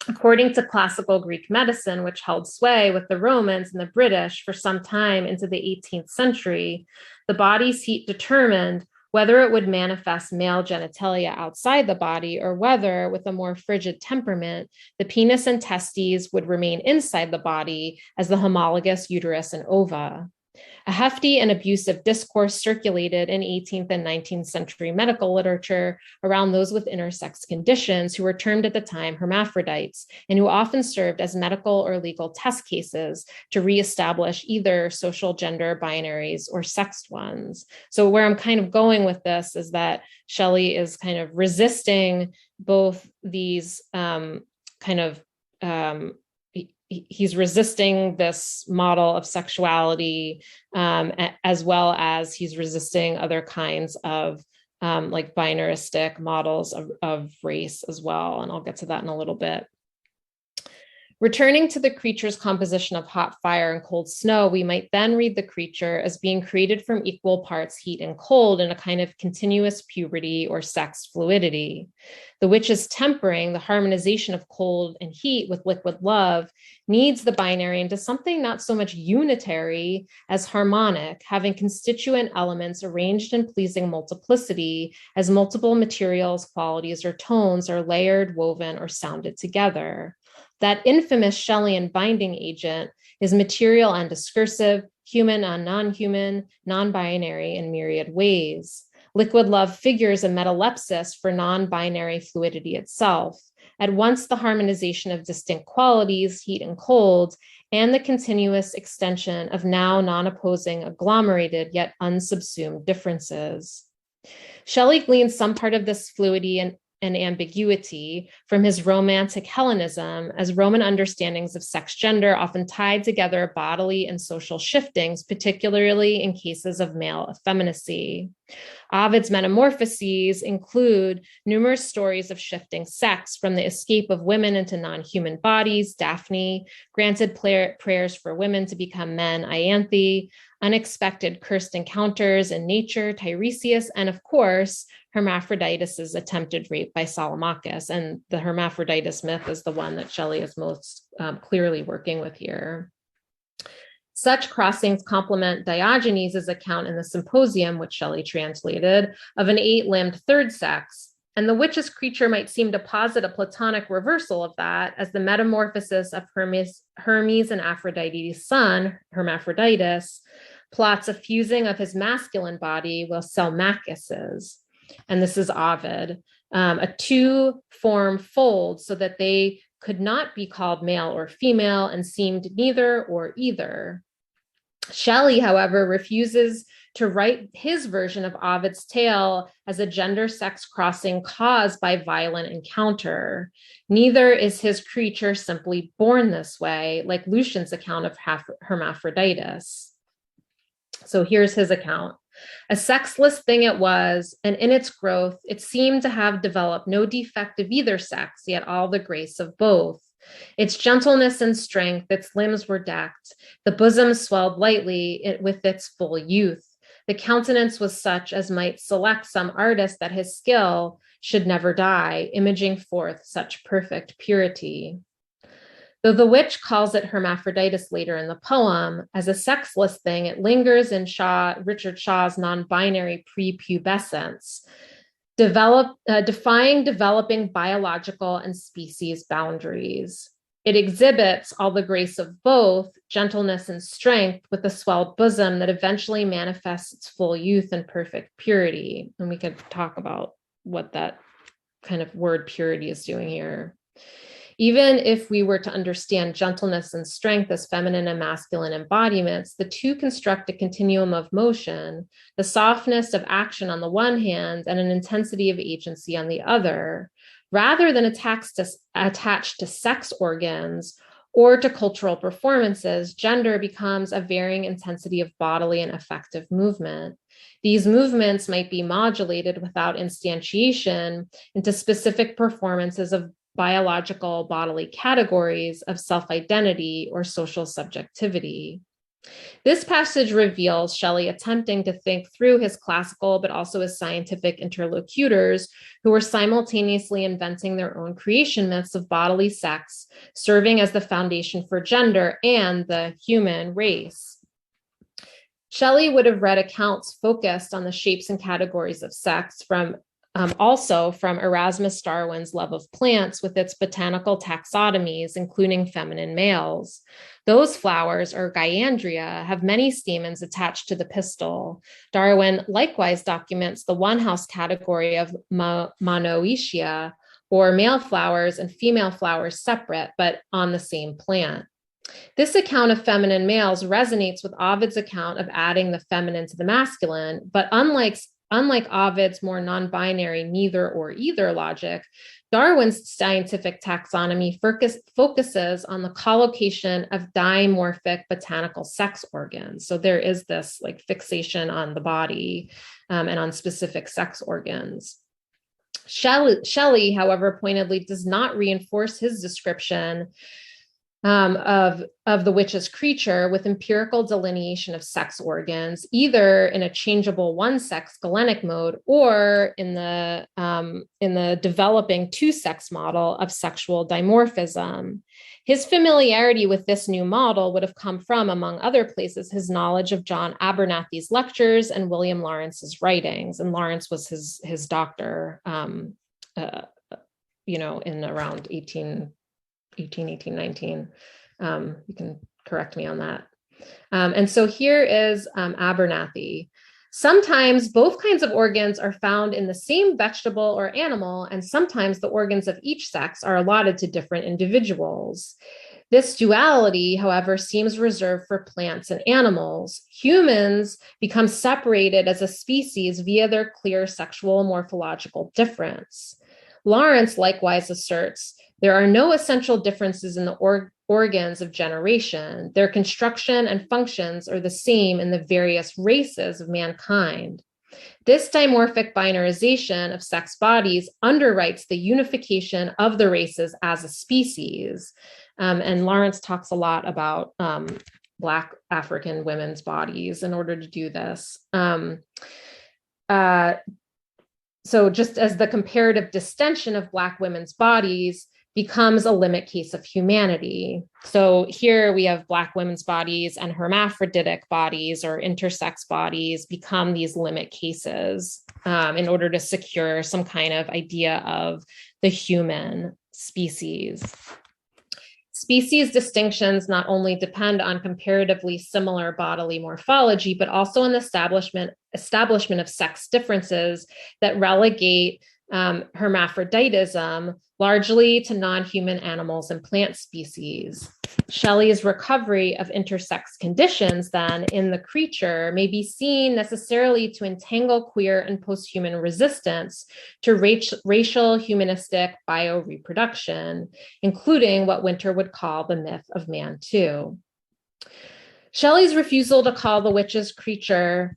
According to classical Greek medicine, which held sway with the Romans and the British for some time into the 18th century, the body's heat determined whether it would manifest male genitalia outside the body or whether, with a more frigid temperament, the penis and testes would remain inside the body as the homologous uterus and ova. A hefty and abusive discourse circulated in 18th and 19th century medical literature around those with intersex conditions who were termed at the time hermaphrodites and who often served as medical or legal test cases to reestablish either social gender binaries or sexed ones. So where I'm kind of going with this is that Shelley is kind of resisting both these he's resisting this model of sexuality, as well as he's resisting other kinds of like binaristic models of race as well. And I'll get to that in a little bit. Returning to the creature's composition of hot fire and cold snow, we might then read the creature as being created from equal parts heat and cold in a kind of continuous puberty or sex fluidity. The witch's tempering, the harmonization of cold and heat with liquid love, needs the binary into something not so much unitary as harmonic, having constituent elements arranged in pleasing multiplicity as multiple materials, qualities, or tones are layered, woven, or sounded together. That infamous Shelleyan binding agent is material and discursive, human and non-human, non-binary in myriad ways. Liquid love figures a metalepsis for non-binary fluidity itself, at once the harmonization of distinct qualities, heat and cold, and the continuous extension of now non-opposing, agglomerated yet unsubsumed differences. Shelley gleans some part of this fluidity and ambiguity from his romantic Hellenism, as Roman understandings of sex gender often tied together bodily and social shiftings, particularly in cases of male effeminacy. Ovid's metamorphoses include numerous stories of shifting sex, from the escape of women into non-human bodies, Daphne, granted prayers for women to become men, Ianthe, unexpected cursed encounters in nature, Tiresias, and of course, Hermaphroditus's attempted rape by Salomachus. And the Hermaphroditus myth is the one that Shelley is most clearly working with here. Such crossings complement Diogenes' account in the Symposium, which Shelley translated, of an 8-limbed third sex. And the witch's creature might seem to posit a Platonic reversal of that, as the metamorphosis of Hermes and Aphrodite's son, Hermaphroditus, plots a fusing of his masculine body with Salmachus's. And this is Ovid, a two-form fold so that they could not be called male or female and seemed neither or either. Shelley, however, refuses to write his version of Ovid's tale as a gender-sex crossing caused by violent encounter. Neither is his creature simply born this way, like Lucian's account of Hermaphroditus. So here's his account. A sexless thing it was, and in its growth, it seemed to have developed no defect of either sex, yet all the grace of both. Its gentleness and strength, its limbs were decked. The bosom swelled lightly with its full youth. The countenance was such as might select some artist that his skill should never die, imaging forth such perfect purity. Though the witch calls it hermaphroditus later in the poem, as a sexless thing, it lingers in Richard Shaw's non-binary prepubescence, defying developing biological and species boundaries. It exhibits all the grace of both gentleness and strength with a swelled bosom that eventually manifests its full youth and perfect purity. And we could talk about what that kind of word purity is doing here. Even if we were to understand gentleness and strength as feminine and masculine embodiments, the two construct a continuum of motion, the softness of action on the one hand and an intensity of agency on the other, rather than attached to sex organs or to cultural performances. Gender becomes a varying intensity of bodily and affective movement. These movements might be modulated without instantiation into specific performances of biological bodily categories of self-identity or social subjectivity. This passage reveals Shelley attempting to think through his classical but also his scientific interlocutors who were simultaneously inventing their own creation myths of bodily sex, serving as the foundation for gender and the human race. Shelley would have read accounts focused on the shapes and categories of sex also from Erasmus Darwin's Love of Plants with its botanical taxonomies, including feminine males. Those flowers, or Gyandria, have many stamens attached to the pistil. Darwin likewise documents the one-house category of monoecia, or male flowers and female flowers separate, but on the same plant. This account of feminine males resonates with Ovid's account of adding the feminine to the masculine, but unlike Ovid's more non-binary neither or either logic, Darwin's scientific taxonomy focuses on the collocation of dimorphic botanical sex organs. So there is this like fixation on the body and on specific sex organs. Shelley, however, pointedly does not reinforce his description of the witch's creature with empirical delineation of sex organs, either in a changeable one-sex galenic mode or in the developing two-sex model of sexual dimorphism. His familiarity with this new model would have come from, among other places, his knowledge of John Abernathy's lectures and William Lawrence's writings. And Lawrence was his doctor, in around 1819. You can correct me on that. And so here is Abernathy. Sometimes both kinds of organs are found in the same vegetable or animal, and sometimes the organs of each sex are allotted to different individuals. This duality, however, seems reserved for plants and animals. Humans become separated as a species via their clear sexual morphological difference. Lawrence likewise asserts there are no essential differences in the organs of generation. Their construction and functions are the same in the various races of mankind. This dimorphic binarization of sex bodies underwrites the unification of the races as a species. And Lawrence talks a lot about Black African women's bodies in order to do this. So just as the comparative distension of Black women's bodies becomes a limit case of humanity. So here we have Black women's bodies and hermaphroditic bodies or intersex bodies become these limit cases in order to secure some kind of idea of the human species. Species distinctions not only depend on comparatively similar bodily morphology, but also an establishment of sex differences that relegate hermaphroditism largely to non-human animals and plant species. Shelley's recovery of intersex conditions then in the creature may be seen necessarily to entangle queer and post-human resistance to racial humanistic bioreproduction, including what Winter would call the myth of man too. Shelley's refusal to call the witch's creature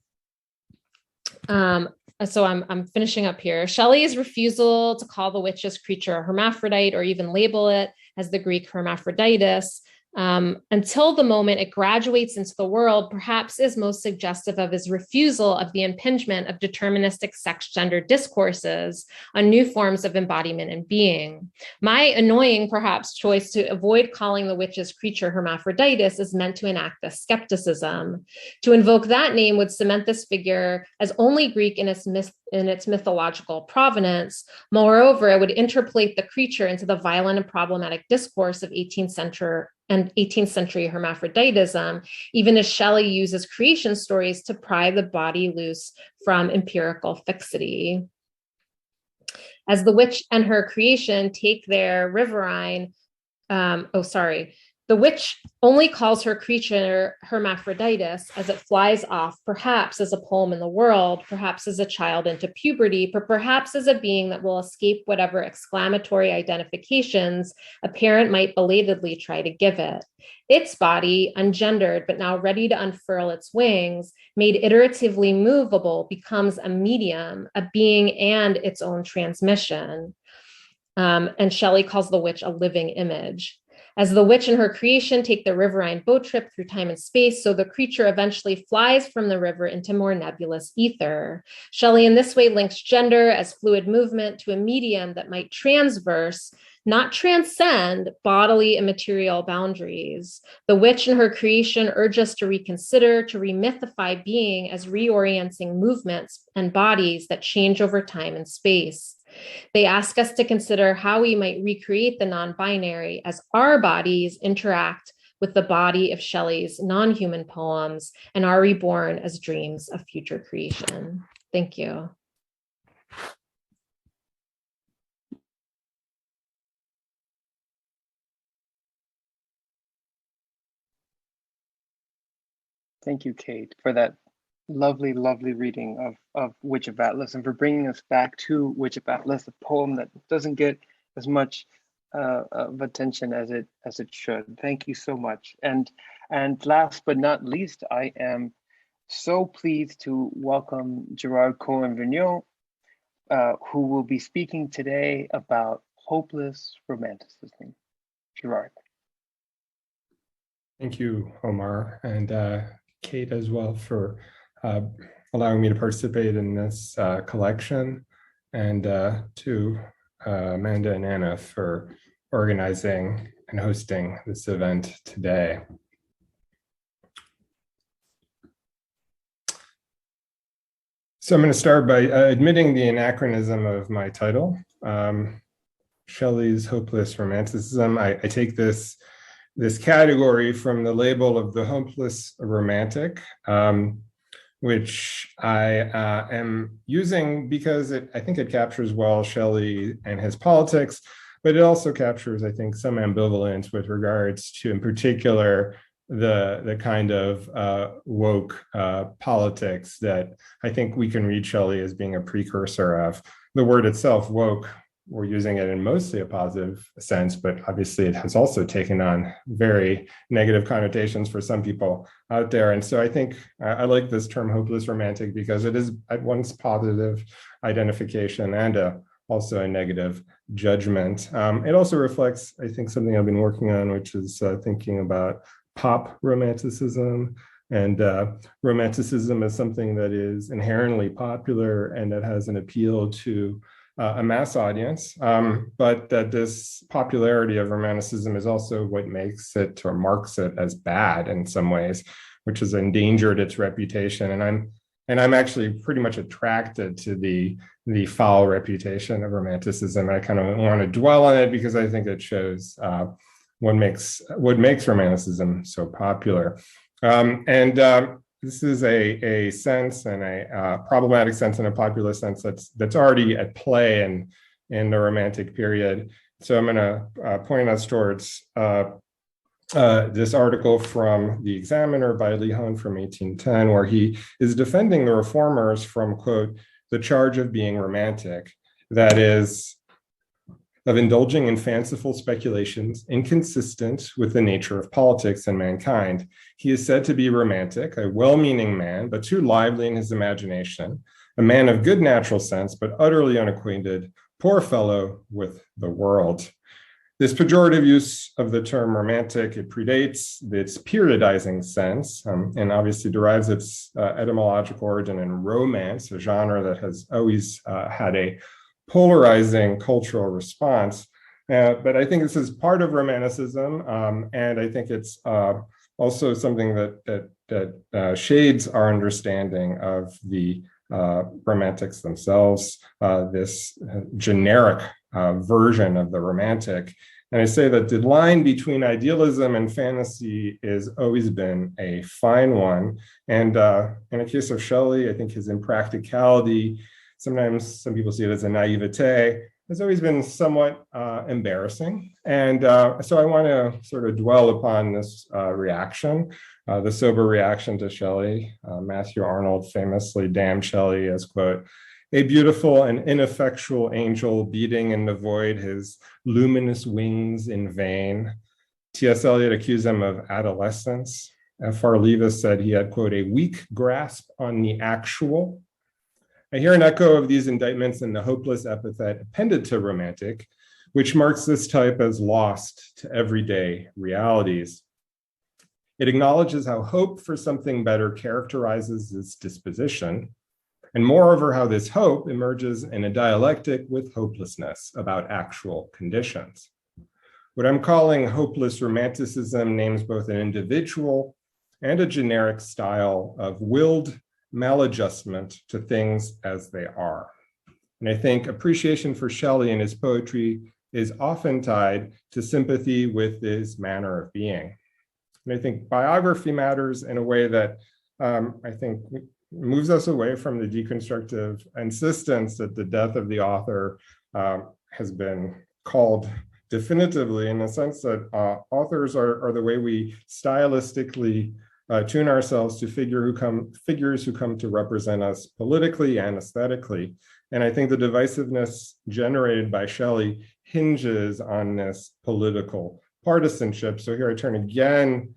so I'm finishing up here. Shelley's refusal to call the witch's creature a hermaphrodite or even label it as the Greek hermaphroditus until the moment it graduates into the world, perhaps is most suggestive of his refusal of the impingement of deterministic sex-gender discourses on new forms of embodiment and being. My annoying, perhaps, choice to avoid calling the witch's creature hermaphroditus is meant to enact this skepticism. To invoke that name would cement this figure as only Greek in its mythological provenance. Moreover, it would interpolate the creature into the violent and problematic discourse of 18th century hermaphroditism, even as Shelley uses creation stories to pry the body loose from empirical fixity. As the witch and her creation take their riverine, the witch only calls her creature hermaphroditus as it flies off, perhaps as a poem in the world, perhaps as a child into puberty, but perhaps as a being that will escape whatever exclamatory identifications a parent might belatedly try to give it. Its body, ungendered, but now ready to unfurl its wings, made iteratively movable, becomes a medium, a being and its own transmission. And Shelley calls the witch a living image. As the witch and her creation take the riverine boat trip through time and space, so the creature eventually flies from the river into more nebulous ether. Shelley in this way links gender as fluid movement to a medium that might transverse, not transcend, bodily and material boundaries. The witch and her creation urge us to reconsider, to remythify being as reorienting movements and bodies that change over time and space. They ask us to consider how we might recreate the non-binary as our bodies interact with the body of Shelley's non-human poems and are reborn as dreams of future creation. Thank you. Thank you, Kate, for that lovely, lovely reading of Witch of Atlas and for bringing us back to Witch of Atlas, a poem that doesn't get as much of attention as it should. Thank you so much. And last but not least, I am so pleased to welcome Gerard Cohen-Vrignaud, who will be speaking today about hopeless romanticism. Gerard. Thank you, Omar, and Kate as well for allowing me to participate in this collection, and to Amanda and Anna for organizing and hosting this event today. So I'm going to start by admitting the anachronism of my title, Shelley's Hopeless Romanticism. I take this category from the label of the hopeless romantic, which I am using because I think it captures well Shelley and his politics, but it also captures, I think, some ambivalence with regards to, in particular, the kind of woke politics that I think we can read Shelley as being a precursor of. The word itself, woke, we're using it in mostly a positive sense, but obviously it has also taken on very negative connotations for some people out there. And so I think I like this term hopeless romantic because it is at once positive identification and also a negative judgment. It also reflects, I think, something I've been working on, which is thinking about pop romanticism. And romanticism is something that is inherently popular and that has an appeal to a mass audience, but that this popularity of romanticism is also what makes it or marks it as bad in some ways, which has endangered its reputation. And I'm actually pretty much attracted to the foul reputation of romanticism. I kind of want to dwell on it because I think it shows what makes romanticism so popular. This is a sense and a problematic sense and a popular sense that's already at play in the Romantic period. So I'm going to point us towards this article from The Examiner by Li Hon from 1810, where he is defending the reformers from, quote, the charge of being romantic, that is, of indulging in fanciful speculations inconsistent with the nature of politics and mankind. He is said to be romantic, a well-meaning man, but too lively in his imagination, a man of good natural sense, but utterly unacquainted, poor fellow, with the world. This pejorative use of the term romantic, it predates its periodizing sense, and obviously derives its etymological origin in romance, a genre that has always had a polarizing cultural response. But I think this is part of Romanticism, and I think it's also something that shades our understanding of the Romantics themselves, this generic version of the Romantic. And I say that the line between idealism and fantasy has always been a fine one. And in the case of Shelley, I think his impracticality, sometimes some people see it as a naivete, has always been somewhat embarrassing. And so I want to sort of dwell upon this reaction, the sober reaction to Shelley. Matthew Arnold famously damned Shelley as, quote, a beautiful and ineffectual angel beating in the void his luminous wings in vain. T.S. Eliot accused him of adolescence. F.R. Leavis said he had, quote, a weak grasp on the actual. I hear an echo of these indictments in the hopeless epithet appended to romantic, which marks this type as lost to everyday realities. It acknowledges how hope for something better characterizes its disposition, and moreover, how this hope emerges in a dialectic with hopelessness about actual conditions. What I'm calling hopeless romanticism names both an individual and a generic style of willed maladjustment to things as they are. And I think appreciation for Shelley and his poetry is often tied to sympathy with his manner of being. And I think biography matters in a way that I think moves us away from the deconstructive insistence that the death of the author has been called definitively, in the sense that authors are the way we stylistically tune ourselves to figures who come to represent us politically and aesthetically. And I think the divisiveness generated by Shelley hinges on this political partisanship. So here I turn again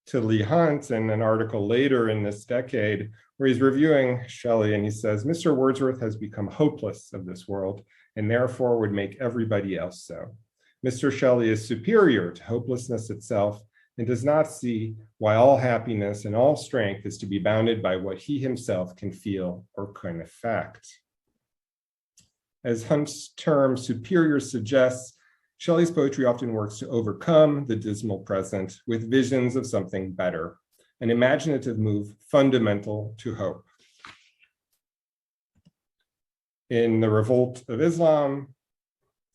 to Leigh Hunt in an article later in this decade, where he's reviewing Shelley, and he says, Mr. Wordsworth has become hopeless of this world and therefore would make everybody else so. Mr. Shelley is superior to hopelessness itself and does not see why all happiness and all strength is to be bounded by what he himself can feel or can affect. As Hunt's term superior suggests, Shelley's poetry often works to overcome the dismal present with visions of something better, an imaginative move fundamental to hope. In The Revolt of Islam,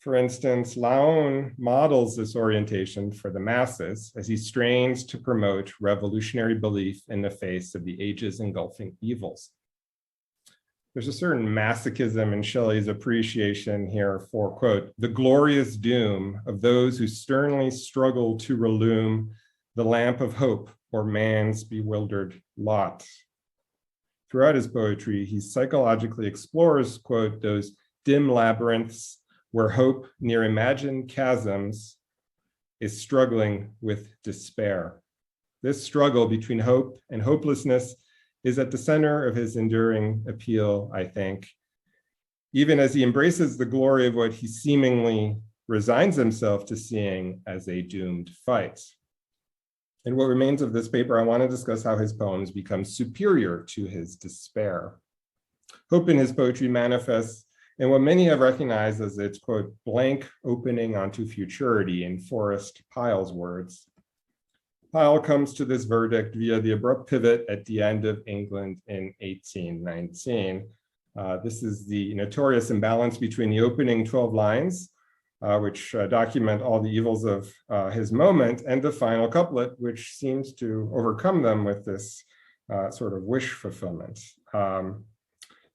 for instance, Laon models this orientation for the masses as he strains to promote revolutionary belief in the face of the age's engulfing evils. There's a certain masochism in Shelley's appreciation here for, quote, the glorious doom of those who sternly struggle to relume the lamp of hope or man's bewildered lot. Throughout his poetry, he psychologically explores, quote, those dim labyrinths where hope near imagined chasms is struggling with despair. This struggle between hope and hopelessness is at the center of his enduring appeal, I think, even as he embraces the glory of what he seemingly resigns himself to seeing as a doomed fight. In what remains of this paper, I want to discuss how his poems become superior to his despair. Hope in his poetry manifests in what many have recognized as its, quote, blank opening onto futurity, in Forrest Pyle's words. Pyle comes to this verdict via the abrupt pivot at the end of England in 1819. This is the notorious imbalance between the opening 12 lines, which document all the evils of his moment, and the final couplet, which seems to overcome them with this sort of wish fulfillment.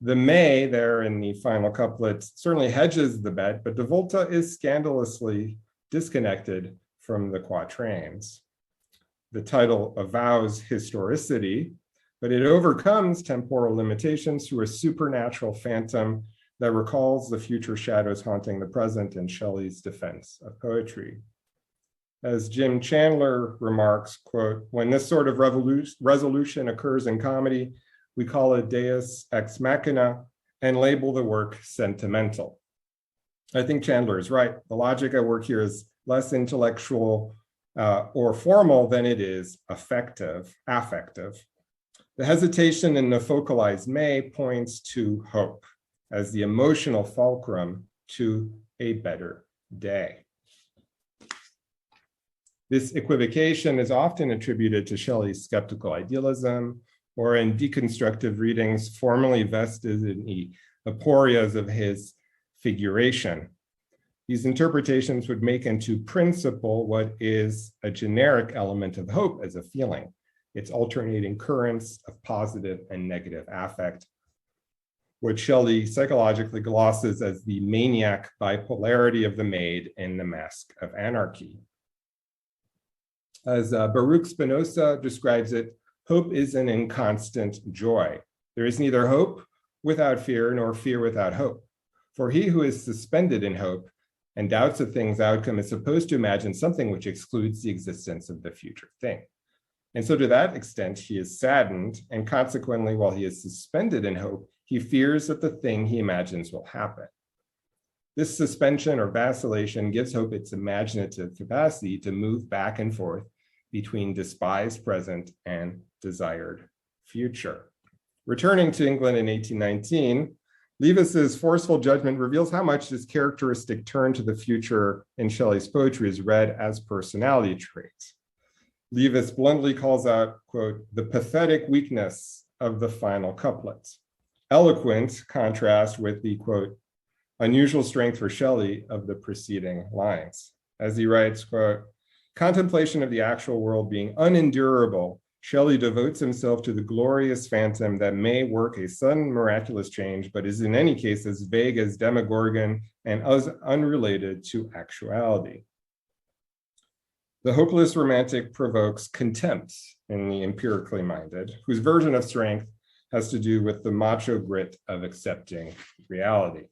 The may there in the final couplet certainly hedges the bet, but the volta is scandalously disconnected from the quatrains. The title avows historicity, but it overcomes temporal limitations through a supernatural phantom that recalls the future shadows haunting the present in Shelley's defense of poetry. As Jim Chandler remarks, quote, when this sort of resolution occurs in comedy, we call it deus ex machina and label the work sentimental. I think Chandler is right. The logic at work here is less intellectual or formal than it is affective. The hesitation in the focalized may points to hope as the emotional fulcrum to a better day. This equivocation is often attributed to Shelley's skeptical idealism, or in deconstructive readings, formally vested in the aporias of his figuration. These interpretations would make into principle what is a generic element of hope as a feeling, its alternating currents of positive and negative affect, what Shelley psychologically glosses as the maniac bipolarity of the maid in The Mask of Anarchy. As Baruch Spinoza describes it, hope is an inconstant joy. There is neither hope without fear nor fear without hope. For he who is suspended in hope and doubts a thing's outcome is supposed to imagine something which excludes the existence of the future thing. And so to that extent, he is saddened, and consequently, while he is suspended in hope, he fears that the thing he imagines will happen. This suspension or vacillation gives hope its imaginative capacity to move back and forth between despised present and desired future. Returning to England in 1819, Leavis's forceful judgment reveals how much this characteristic turn to the future in Shelley's poetry is read as personality traits. Leavis bluntly calls out, quote, the pathetic weakness of the final couplets. Eloquent contrast with the, quote, unusual strength for Shelley of the preceding lines. As he writes, quote, contemplation of the actual world being unendurable, Shelley devotes himself to the glorious phantom that may work a sudden miraculous change, but is in any case as vague as Demogorgon and as unrelated to actuality. The hopeless romantic provokes contempt in the empirically minded, whose version of strength has to do with the macho grit of accepting reality.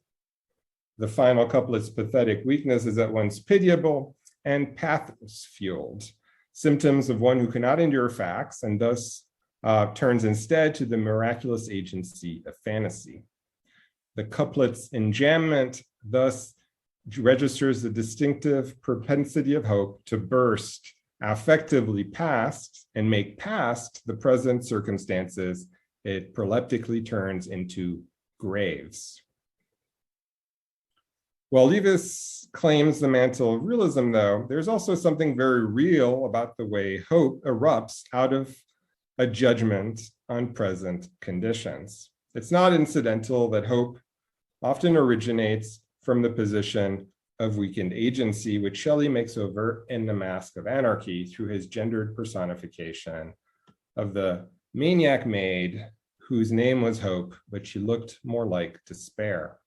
The final couplet's pathetic weakness is at once pitiable and pathos-fueled, symptoms of one who cannot endure facts and thus turns instead to the miraculous agency of fantasy. The couplet's enjambment thus registers the distinctive propensity of hope to burst affectively past and make past the present circumstances it proleptically turns into graves. While Leavis claims the mantle of realism, though, there's also something very real about the way hope erupts out of a judgment on present conditions. It's not incidental that hope often originates from the position of weakened agency, which Shelley makes over in The Mask of Anarchy through his gendered personification of the maniac maid whose name was Hope, but she looked more like despair.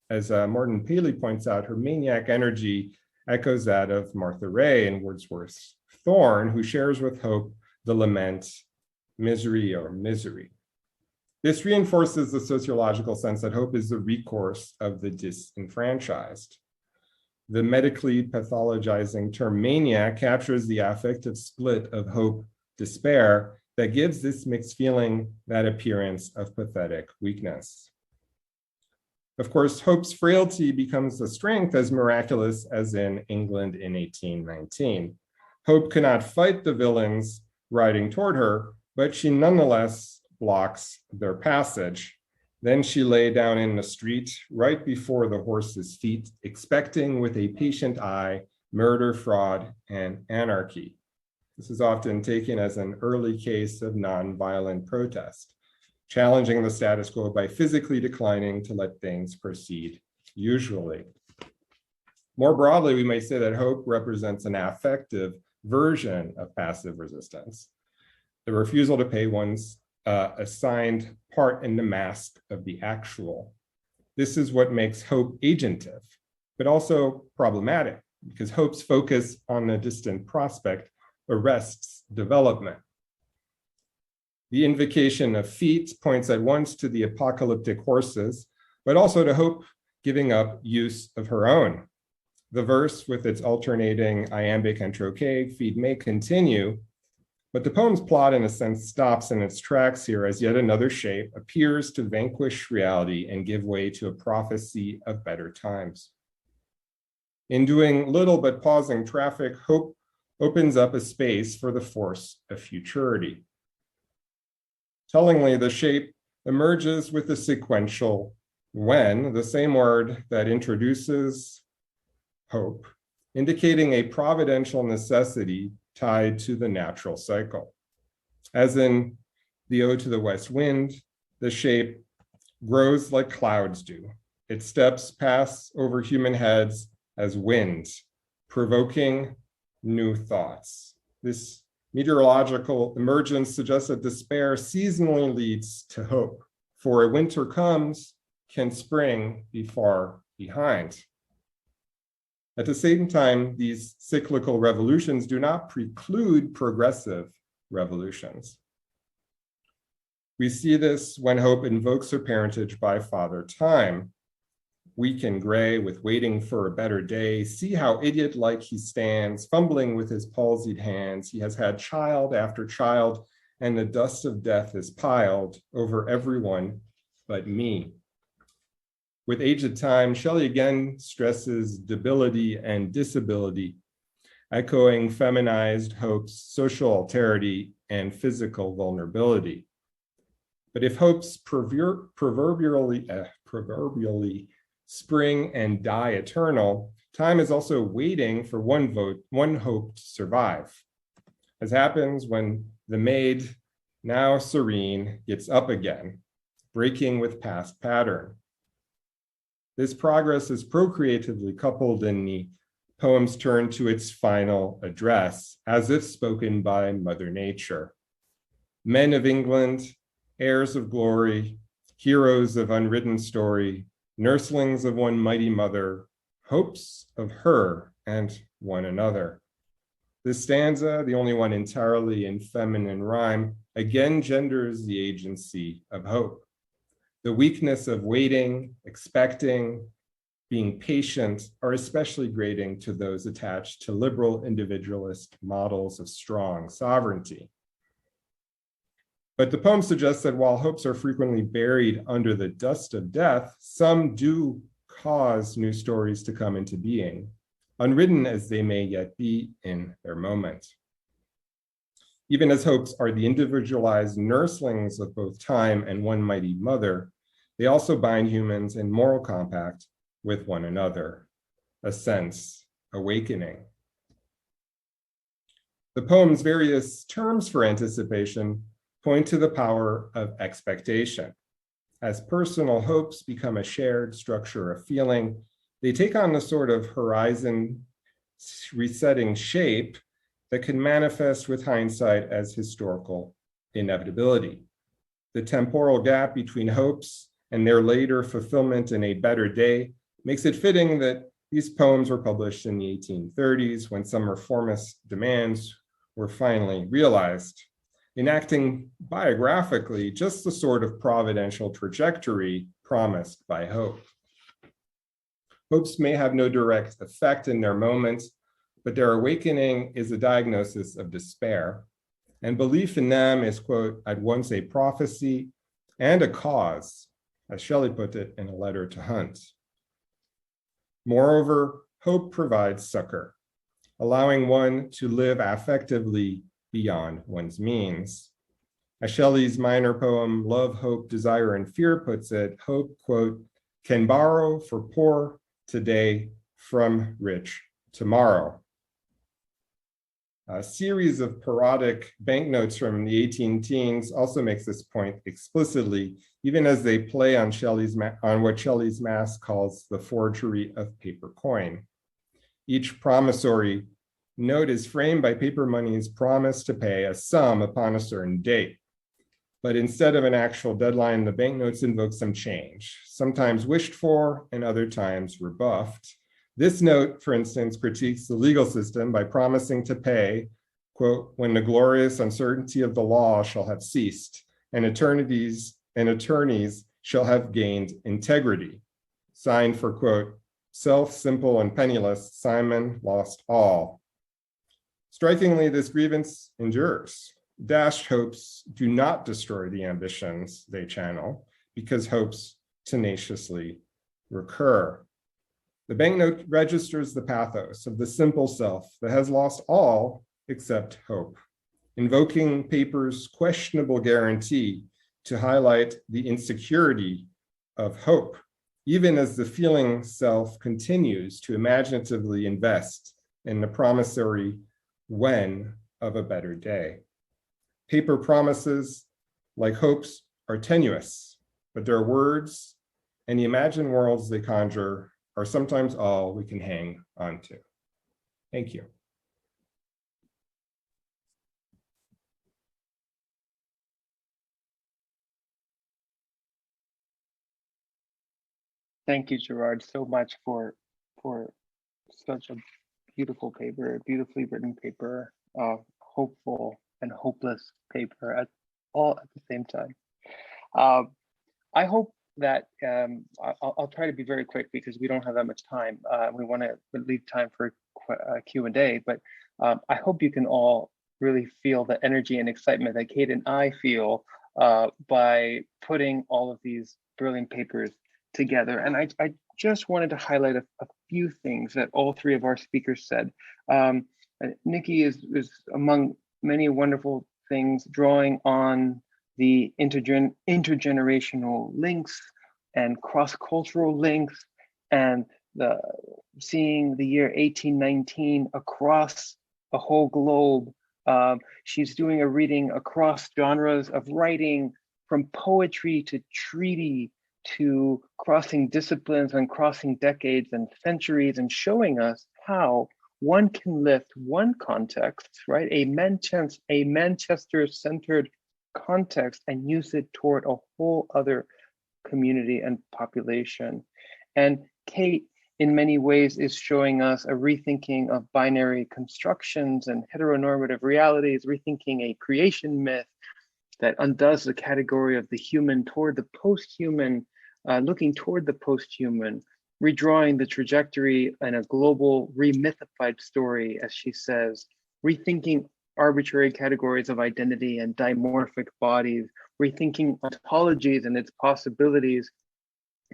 As Martin Paley points out, her maniac energy echoes that of Martha Ray in Wordsworth's Thorn, who shares with Hope the lament, misery or misery. This reinforces the sociological sense that hope is the recourse of the disenfranchised. The medically pathologizing term maniac captures the affective split of hope, despair, that gives this mixed feeling that appearance of pathetic weakness. Of course, hope's frailty becomes a strength as miraculous as in England in 1819. Hope cannot fight the villains riding toward her, but she nonetheless blocks their passage. Then she lay down in the street right before the horse's feet, expecting with a patient eye murder, fraud, and anarchy. This is often taken as an early case of nonviolent protest, challenging the status quo by physically declining to let things proceed usually. More broadly, we may say that hope represents an affective version of passive resistance, the refusal to pay one's assigned part in the mask of the actual. This is what makes hope agentive, but also problematic, because hope's focus on the distant prospect arrests development. The invocation of feet points at once to the apocalyptic horses, but also to hope giving up use of her own. The verse with its alternating iambic and trochaic feet may continue, but the poem's plot in a sense stops in its tracks here as yet another shape appears to vanquish reality and give way to a prophecy of better times. In doing little but pausing traffic, hope opens up a space for the force of futurity. Tellingly, the shape emerges with the sequential when, the same word that introduces hope, indicating a providential necessity tied to the natural cycle. As in the Ode to the West Wind, the shape grows like clouds do. Its steps pass over human heads as wind, provoking new thoughts. This meteorological emergence suggests that despair seasonally leads to hope. For a winter comes, can spring be far behind? At the same time, these cyclical revolutions do not preclude progressive revolutions. We see this when hope invokes her parentage by Father Time. Weak and gray with waiting for a better day, see how idiot-like he stands, fumbling with his palsied hands. He has had child after child, and the dust of death is piled over everyone but me. With aged time, Shelley again stresses debility and disability, echoing feminized hope's social alterity and physical vulnerability. But if hopes proverbially spring and die eternal, time is also waiting for one hope to survive. As happens when the maid, now serene, gets up again, breaking with past pattern. This progress is procreatively coupled in the poem's turn to its final address, as if spoken by Mother Nature. Men of England, heirs of glory, heroes of unwritten story, nurslings of one mighty mother, hopes of her and one another. This stanza, the only one entirely in feminine rhyme, again genders the agency of hope. The weakness of waiting, expecting, being patient are especially grating to those attached to liberal individualist models of strong sovereignty. But the poem suggests that while hopes are frequently buried under the dust of death, some do cause new stories to come into being, unwritten as they may yet be in their moment. Even as hopes are the individualized nurslings of both time and one mighty mother, they also bind humans in moral compact with one another, a sense awakening. The poem's various terms for anticipation point to the power of expectation. As personal hopes become a shared structure of feeling, they take on the sort of horizon resetting shape that can manifest with hindsight as historical inevitability. The temporal gap between hopes and their later fulfillment in a better day makes it fitting that these poems were published in the 1830s when some reformist demands were finally realized, enacting biographically just the sort of providential trajectory promised by hope. Hopes may have no direct effect in their moment, but their awakening is a diagnosis of despair, and belief in them is, quote, at once a prophecy and a cause, as Shelley put it in a letter to Hunt. Moreover, hope provides succor, allowing one to live affectively beyond one's means. As Shelley's minor poem, Love, Hope, Desire, and Fear puts it, hope, quote, can borrow for poor today from rich tomorrow. A series of parodic banknotes from the 18 teens also makes this point explicitly, even as they play on what Shelley's mask calls the forgery of paper coin. Each promissory note is framed by paper money's promise to pay a sum upon a certain date. But instead of an actual deadline, the banknotes invoke some change, sometimes wished for and other times rebuffed. This note, for instance, critiques the legal system by promising to pay, quote, when the glorious uncertainty of the law shall have ceased and attorneys shall have gained integrity. Signed for, quote, self, simple, and penniless, Simon lost all. Strikingly, this grievance endures. Dashed hopes do not destroy the ambitions they channel because hopes tenaciously recur. The banknote registers the pathos of the simple self that has lost all except hope, invoking paper's questionable guarantee to highlight the insecurity of hope, even as the feeling self continues to imaginatively invest in the promissory when of a better day. Paper promises, like hopes, are tenuous, but their words and the imagined worlds they conjure are sometimes all we can hang on to. Thank you. Thank you, Gerard, so much for such a beautiful paper, beautifully written paper, hopeful and hopeless paper all at the same time. I hope that I'll try to be very quick because we don't have that much time. We want to leave time for Q&A, but I hope you can all really feel the energy and excitement that Kate and I feel by putting all of these brilliant papers together. And I just wanted to highlight a few things that all three of our speakers said. Nikki is among many wonderful things, drawing on the intergenerational links and cross-cultural links, and seeing the year 1819 across a whole globe. She's doing a reading across genres of writing, from poetry to treaty, to crossing disciplines and crossing decades and centuries, and showing us how one can lift one context, right? A Manchester-centered context and use it toward a whole other community and population. And Kate, in many ways, is showing us a rethinking of binary constructions and heteronormative realities, rethinking a creation myth that undoes the category of the human toward the post-human, looking toward the post-human, redrawing the trajectory in a global remythified story, as she says, rethinking arbitrary categories of identity and dimorphic bodies, rethinking ontologies and its possibilities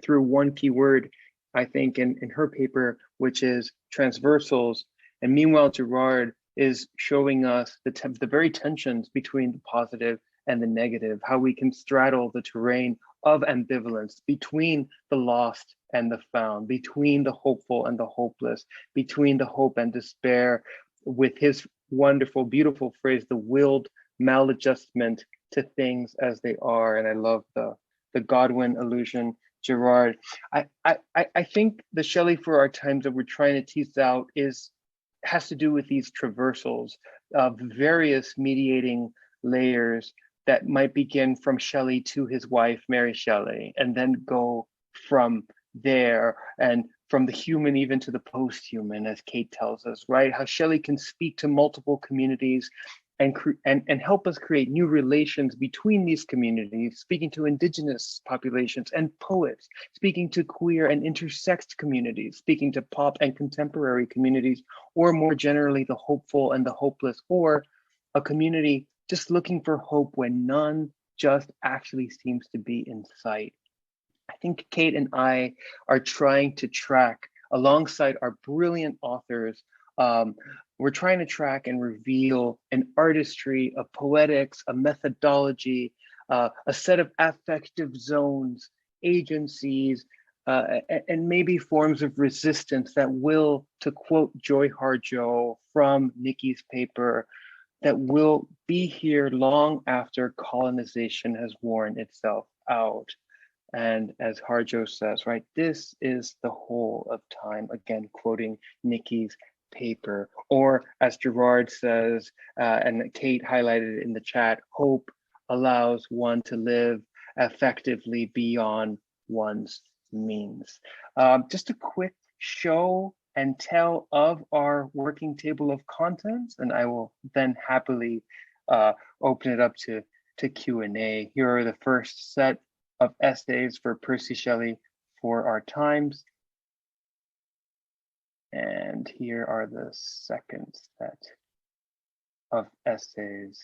through one key word, I think, in her paper, which is transversals. And meanwhile, Gerard is showing us the very tensions between the positive and the negative, how we can straddle the terrain of ambivalence between the lost and the found, between the hopeful and the hopeless, between the hope and despair, with his wonderful, beautiful phrase, the willed maladjustment to things as they are. And I love the Godwin allusion, Gerard. I think the Shelley for our times that we're trying to tease out has to do with these traversals of various mediating layers that might begin from Shelley to his wife, Mary Shelley, and then go from there and from the human even to the post-human, as Kate tells us, right? How Shelley can speak to multiple communities and help us create new relations between these communities, speaking to indigenous populations and poets, speaking to queer and intersex communities, speaking to pop and contemporary communities, or more generally, the hopeful and the hopeless, or a community just looking for hope when none just actually seems to be in sight. I think Kate and I are trying to track, alongside our brilliant authors, we're trying to track and reveal an artistry, a poetics, a methodology, a set of affective zones, agencies, and maybe forms of resistance that will, to quote Joy Harjo from Nikki's paper, that will be here long after colonization has worn itself out. And as Harjo says, right, this is the whole of time, again, quoting Nikki's paper. Or as Gerard says, and Kate highlighted in the chat, hope allows one to live effectively beyond one's means. Just a quick show and tell of our working table of contents, and I will then happily open it up to Q&A. Here are the first set of essays for Percy Shelley for our times. And here are the second set of essays.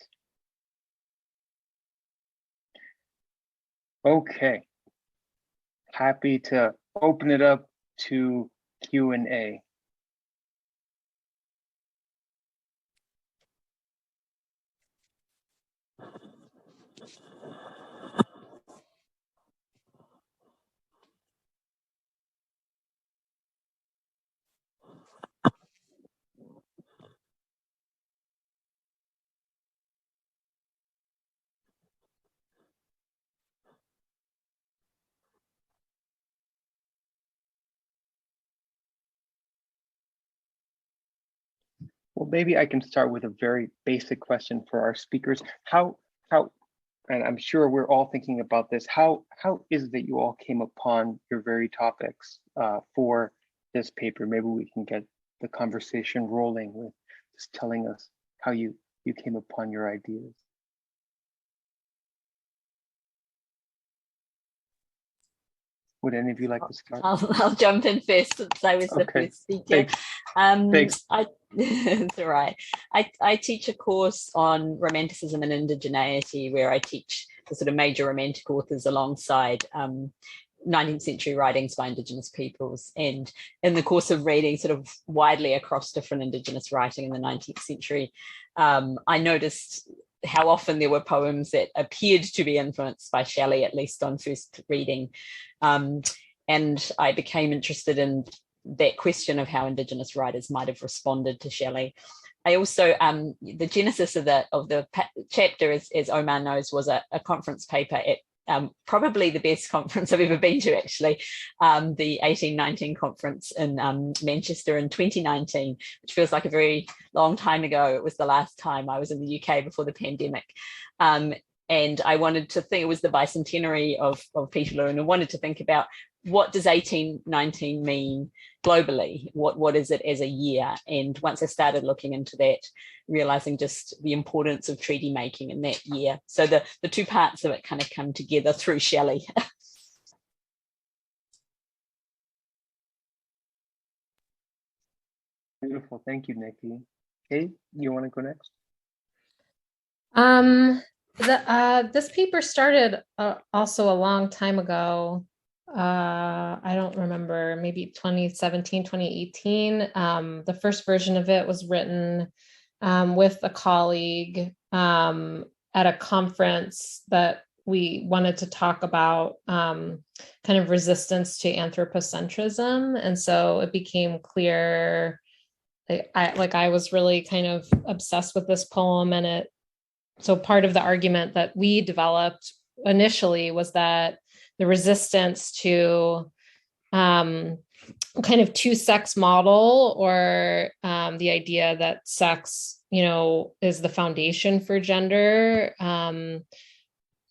Okay, happy to open it up to Q&A. Well, maybe I can start with a very basic question for our speakers. How, and I'm sure we're all thinking about this, how is it that you all came upon your very topics for this paper? Maybe we can get the conversation rolling with just telling us how you came upon your ideas. Would any of you like to start? I'll jump in first since I was the first speaker. Thanks. It's all right. I teach a course on romanticism and indigeneity where I teach the sort of major romantic authors alongside 19th century writings by Indigenous peoples. And in the course of reading sort of widely across different Indigenous writing in the 19th century, I noticed how often there were poems that appeared to be influenced by Shelley, at least on first reading. And I became interested in that question of how Indigenous writers might have responded to Shelley. I also, the genesis of the chapter, as Omar knows, was a conference paper at probably the best conference I've ever been to, actually, the 1819 conference in Manchester in 2019, which feels like a very long time ago. It was the last time I was in the UK before the pandemic. And I wanted to think, it was the bicentenary of Peterloo, and I wanted to think about what does 1819 mean globally? What is it as a year? And once I started looking into that, realizing just the importance of treaty making in that year. So the two parts of it kind of come together through Shelley. Beautiful, thank you, Nikki. Kate, you want to go next? This paper started also a long time ago. I don't remember, maybe 2017, 2018. The first version of it was written with a colleague at a conference that we wanted to talk about kind of resistance to anthropocentrism. And so it became clear, I was really kind of obsessed with this poem, and so part of the argument that we developed initially was that the resistance to kind of two-sex model, or the idea that sex, is the foundation for gender,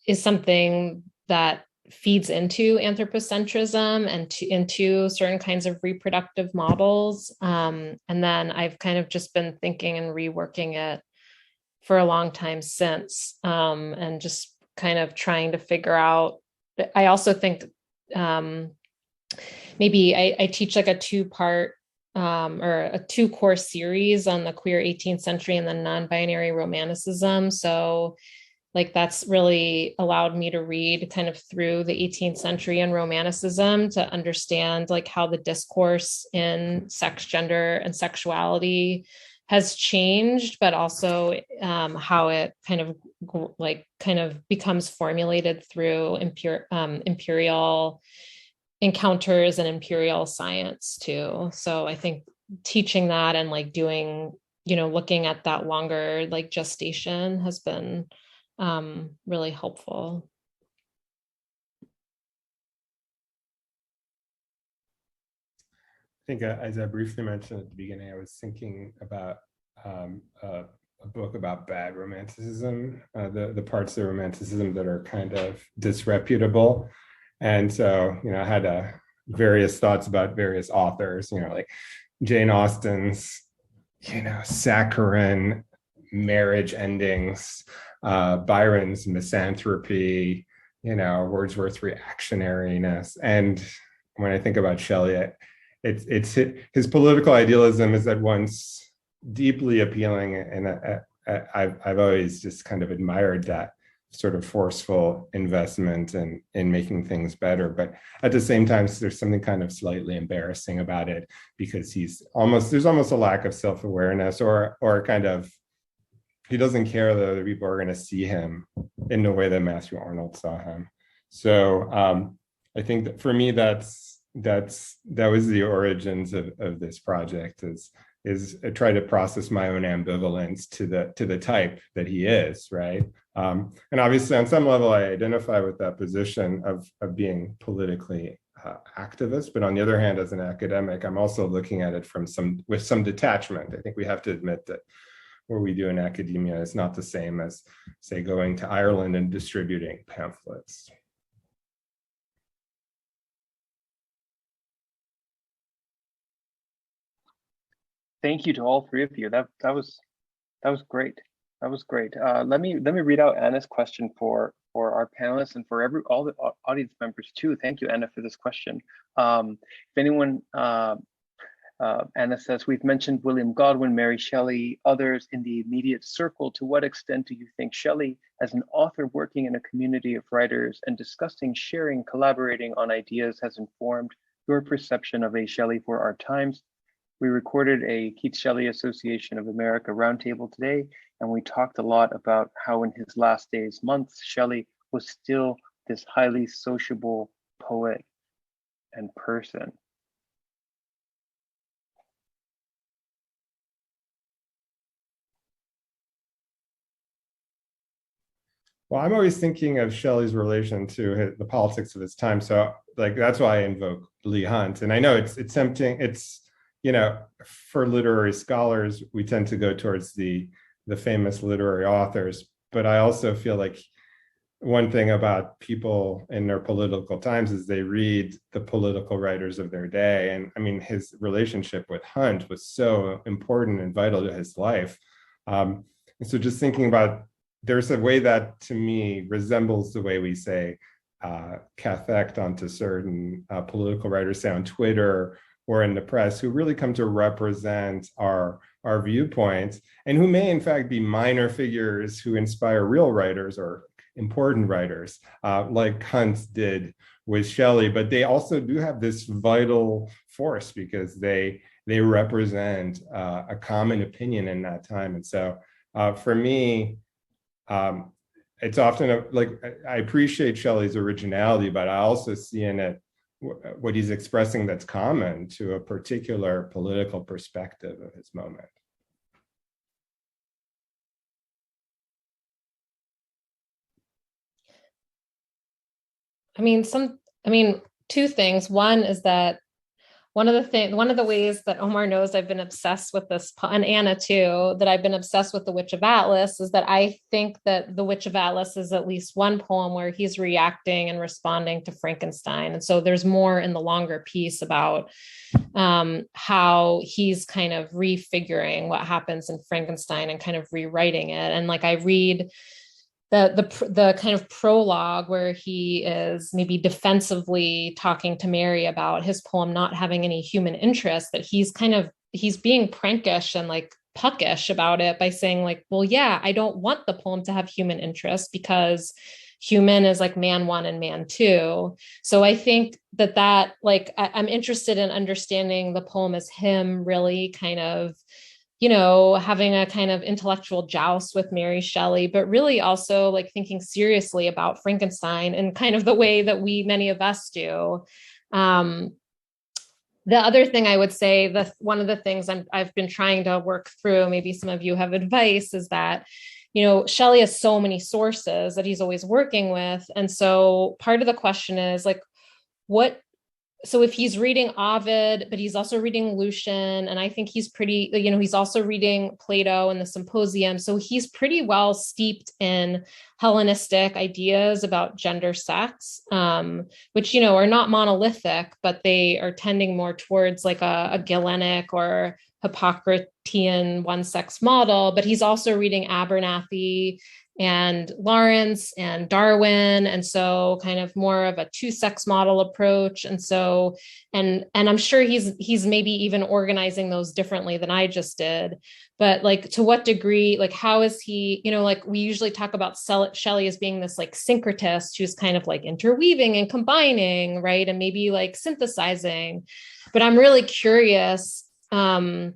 is something that feeds into anthropocentrism and into certain kinds of reproductive models. And then I've kind of just been thinking and reworking it for a long time since, and just kind of trying to figure out. I also think maybe I teach like a two-part or a two-course series on the queer 18th century and then non-binary romanticism. So like that's really allowed me to read kind of through the 18th century and romanticism to understand like how the discourse in sex, gender, and sexuality has changed, but also how it kind of becomes formulated through imperial encounters and imperial science too. So I think teaching that and like doing, looking at that longer like gestation has been really helpful. I think as I briefly mentioned at the beginning, I was thinking about a book about bad romanticism, the parts of romanticism that are kind of disreputable. And so, I had various thoughts about various authors, like Jane Austen's, saccharine marriage endings, Byron's misanthropy, Wordsworth's reactionariness. And when I think about Shelley, it's his political idealism is at once deeply appealing, and I've always just kind of admired that sort of forceful investment in making things better. But at the same time, there's something kind of slightly embarrassing about it, because there's almost a lack of self-awareness, or kind of, he doesn't care that other people are going to see him in the way that Matthew Arnold saw him. So I think that for me, that was the origins of this project, is I try to process my own ambivalence to the type that he is, right? And obviously, on some level, I identify with that position of being politically activist. But on the other hand, as an academic, I'm also looking at it with some detachment. I think we have to admit that what we do in academia is not the same as, say, going to Ireland and distributing pamphlets. Thank you to all three of you. That was great. That was great. Let me read out Anna's question for our panelists and for all the audience members too. Thank you, Anna, for this question. If anyone, Anna says, we've mentioned William Godwin, Mary Shelley, others in the immediate circle. To what extent do you think Shelley, as an author working in a community of writers and discussing, sharing, collaborating on ideas, has informed your perception of a Shelley for our times? We recorded a Keith Shelley Association of America roundtable today, and we talked a lot about how in his last days, months, Shelley was still this highly sociable poet and person. Well, I'm always thinking of Shelley's relation to the politics of his time. So that's why I invoke Leigh Hunt. And I know it's tempting. It's, for literary scholars, we tend to go towards the famous literary authors. But I also feel like one thing about people in their political times is they read the political writers of their day. And I mean, his relationship with Hunt was so important and vital to his life. And so just thinking about, there's a way that to me resembles the way we say cathect onto certain political writers, say on Twitter or in the press, who really come to represent our viewpoints, and who may in fact be minor figures who inspire real writers or important writers, like Hunt did with Shelley. But they also do have this vital force because they represent a common opinion in that time. And so for me, it's often I appreciate Shelley's originality, but I also see in it what he's expressing that's common to a particular political perspective of his moment. Two things. One is that one of the ways that Omar knows I've been obsessed with this, and Anna too, that I've been obsessed with The Witch of Atlas, is that I think that The Witch of Atlas is at least one poem where he's reacting and responding to Frankenstein. And so there's more in the longer piece about how he's kind of refiguring what happens in Frankenstein and kind of rewriting it. And I read the kind of prologue where he is maybe defensively talking to Mary about his poem not having any human interest, that he's being prankish and puckish about it by saying well, yeah, I don't want the poem to have human interest because human is man one and man two. So I think that I'm interested in understanding the poem as him really kind of having a kind of intellectual joust with Mary Shelley, but really also thinking seriously about Frankenstein in kind of the way that many of us do. The other thing I would say, one of the things I've been trying to work through, maybe some of you have advice, is that, Shelley has so many sources that he's always working with. And so part of the question is so if he's reading Ovid, but he's also reading Lucian, and I think he's pretty, he's also reading Plato and the Symposium. So he's pretty well steeped in Hellenistic ideas about gender sex, which, are not monolithic, but they are tending more towards a Galenic or Hippocratean one-sex model. But he's also reading Abernathy and Lawrence and Darwin. And so kind of more of a two-sex model approach. And so, and I'm sure he's maybe even organizing those differently than I just did. But like, to what degree, like, how is he, like we usually talk about Shelley as being this like syncretist who's kind of like interweaving and combining, right? And maybe like synthesizing. But I'm really curious, I'm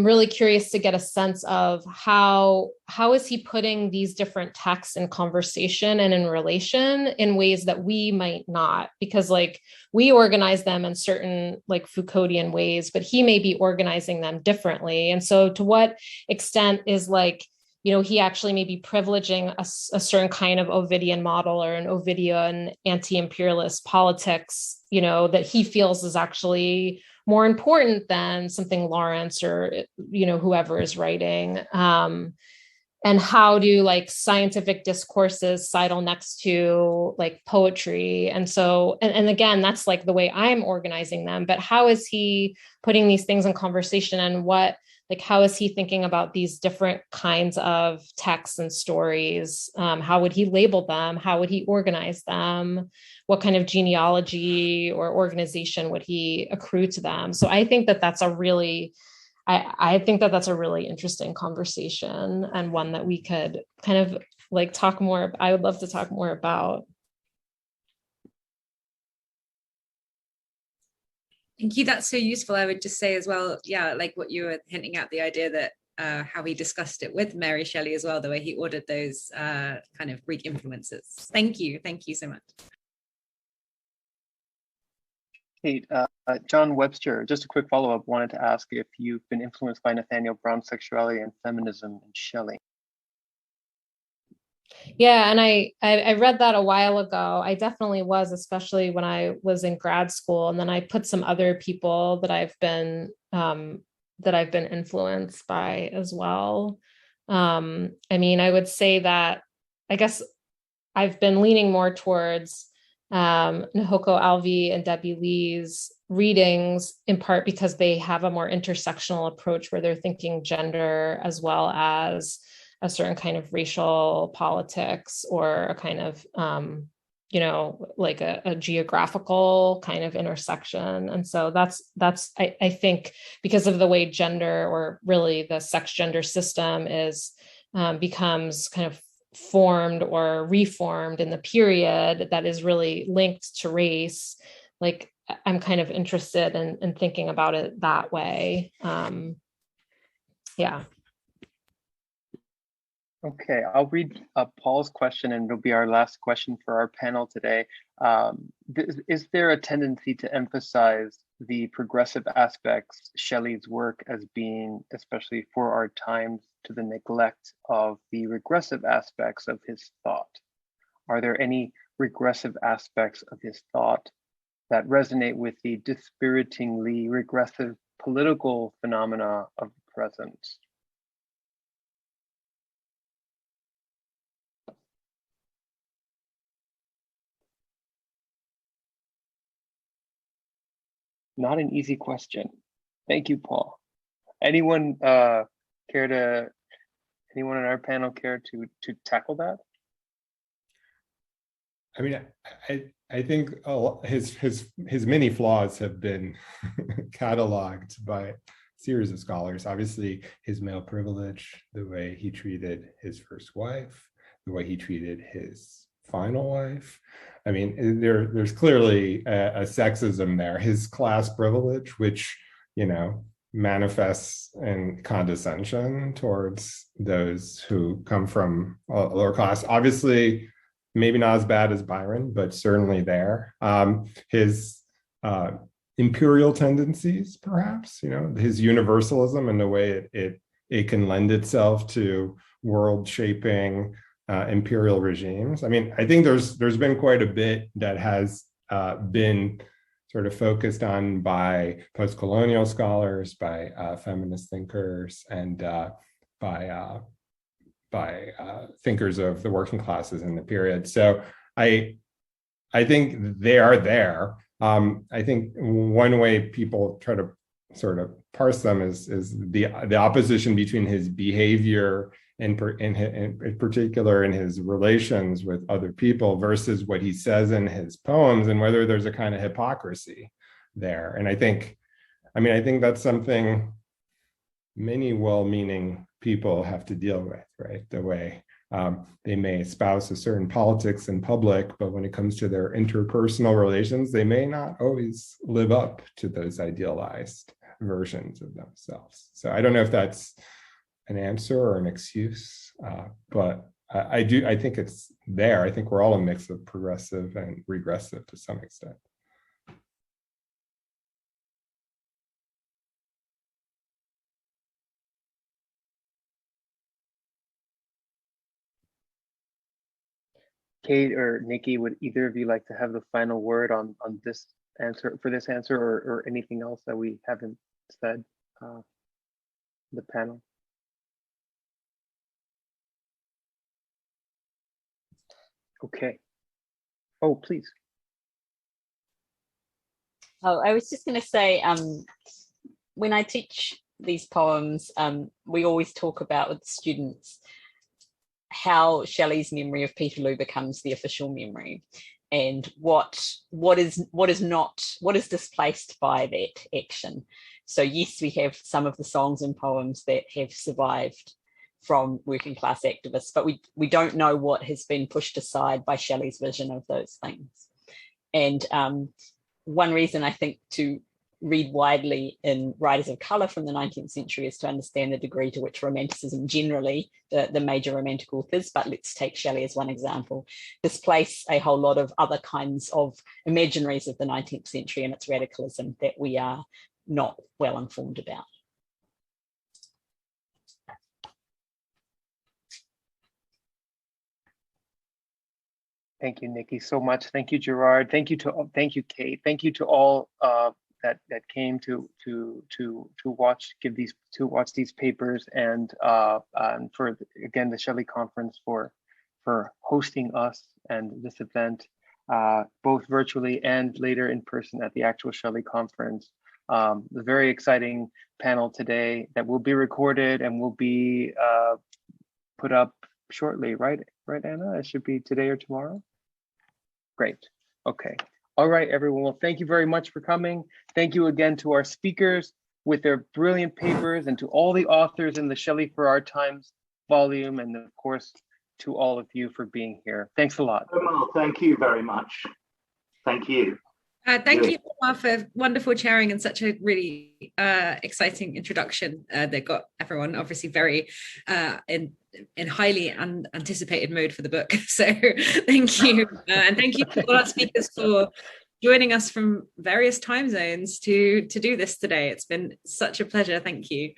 really curious to get a sense of how is he putting these different texts in conversation and in relation in ways that we might not, because like we organize them in certain like Foucauldian ways, but he may be organizing them differently. And so to what extent is like, he actually may be privileging a certain kind of Ovidian model or an Ovidian anti-imperialist politics, that he feels is actually more important than something Lawrence or, whoever is writing. And how do like scientific discourses sidle next to like poetry? And so, and again, that's like the way I'm organizing them, but how is he putting these things in conversation, and how is he thinking about these different kinds of texts and stories? How would he label them? How would he organize them? What kind of genealogy or organization would he accrue to them? So I think that that's a really interesting conversation, and one that we could kind of like talk more. I would love to talk more about. Thank you. That's so useful. I would just say as well, yeah, like what you were hinting at, the idea that how he discussed it with Mary Shelley as well, the way he ordered those kind of Greek influences. Thank you. Thank you so much. Kate, John Webster, just a quick follow-up, wanted to ask if you've been influenced by Nathaniel Brown's sexuality and feminism in Shelley. Yeah, and I read that a while ago. I definitely was, especially when I was in grad school, and then I put some other people that I've been influenced by as well. I mean, I would say that I guess I've been leaning more towards Nahoko Alvi and Debbie Lee's readings, in part because they have a more intersectional approach where they're thinking gender as well as a certain kind of racial politics, or a kind of, like a geographical kind of intersection. And so that's I think, because of the way gender, or really the sex gender system is becomes kind of formed or reformed in the period that is really linked to race, like I'm kind of interested in thinking about it that way. Yeah. Okay, I'll read Paul's question, and it'll be our last question for our panel today. Is there a tendency to emphasize the progressive aspects Shelley's work as being, especially for our times, to the neglect of the regressive aspects of his thought? Are there any regressive aspects of his thought that resonate with the dispiritingly regressive political phenomena of the present? Not an easy question. Thank you, Paul. Anyone in our panel care to tackle that? I mean, I think his many flaws have been cataloged by a series of scholars. Obviously, his male privilege, the way he treated his first wife, the way he treated his final wife. I mean, there's clearly a sexism there. His class privilege, which, manifests in condescension towards those who come from a lower class. Obviously, maybe not as bad as Byron, but certainly there. His imperial tendencies, perhaps, his universalism and the way it can lend itself to world-shaping imperial regimes. I mean, I think there's been quite a bit that has been sort of focused on by post-colonial scholars, by feminist thinkers, and by thinkers of the working classes in the period. So I think they are there. I think one way people try to sort of parse them is the opposition between his behavior in particular in his relations with other people versus what he says in his poems, and whether there's a kind of hypocrisy there. And I think that's something many well-meaning people have to deal with, right? The way they may espouse a certain politics in public, but when it comes to their interpersonal relations, they may not always live up to those idealized versions of themselves. So I don't know if that's an answer or an excuse, but I think it's there. I think we're all a mix of progressive and regressive to some extent. Kate or Nikki, would either of you like to have the final word on this answer, or anything else that we haven't said, the panel? Okay. Oh, please. Oh, I was just going to say, when I teach these poems, we always talk about with students how Shelley's memory of Peterloo becomes the official memory, and what is displaced by that action. So yes, we have some of the songs and poems that have survived from working class activists, but we don't know what has been pushed aside by Shelley's vision of those things. And one reason I think to read widely in writers of colour from the 19th century is to understand the degree to which Romanticism generally, the major Romantic authors, but let's take Shelley as one example, displace a whole lot of other kinds of imaginaries of the 19th century and its radicalism that we are not well informed about. Thank you, Nikki, so much. Thank you, Gerard. Thank you, Kate. Thank you to all that came to watch these papers, and for again the Shelley Conference for hosting us and this event, both virtually and later in person at the actual Shelley Conference. The very exciting panel today that will be recorded and will be put up shortly, right, Anna? It should be today or tomorrow. Great. Okay. All right, everyone. Well, thank you very much for coming. Thank you again to our speakers with their brilliant papers, and to all the authors in the Shelley for Our Times volume, and of course, to all of you for being here. Thanks a lot. Omar, thank you very much. Thank you. Thank you, Omar, for wonderful chairing and such a really exciting introduction that got everyone obviously very in highly anticipated mode for the book. So thank you. And thank you to all our speakers for joining us from various time zones to do this today. It's been such a pleasure. Thank you.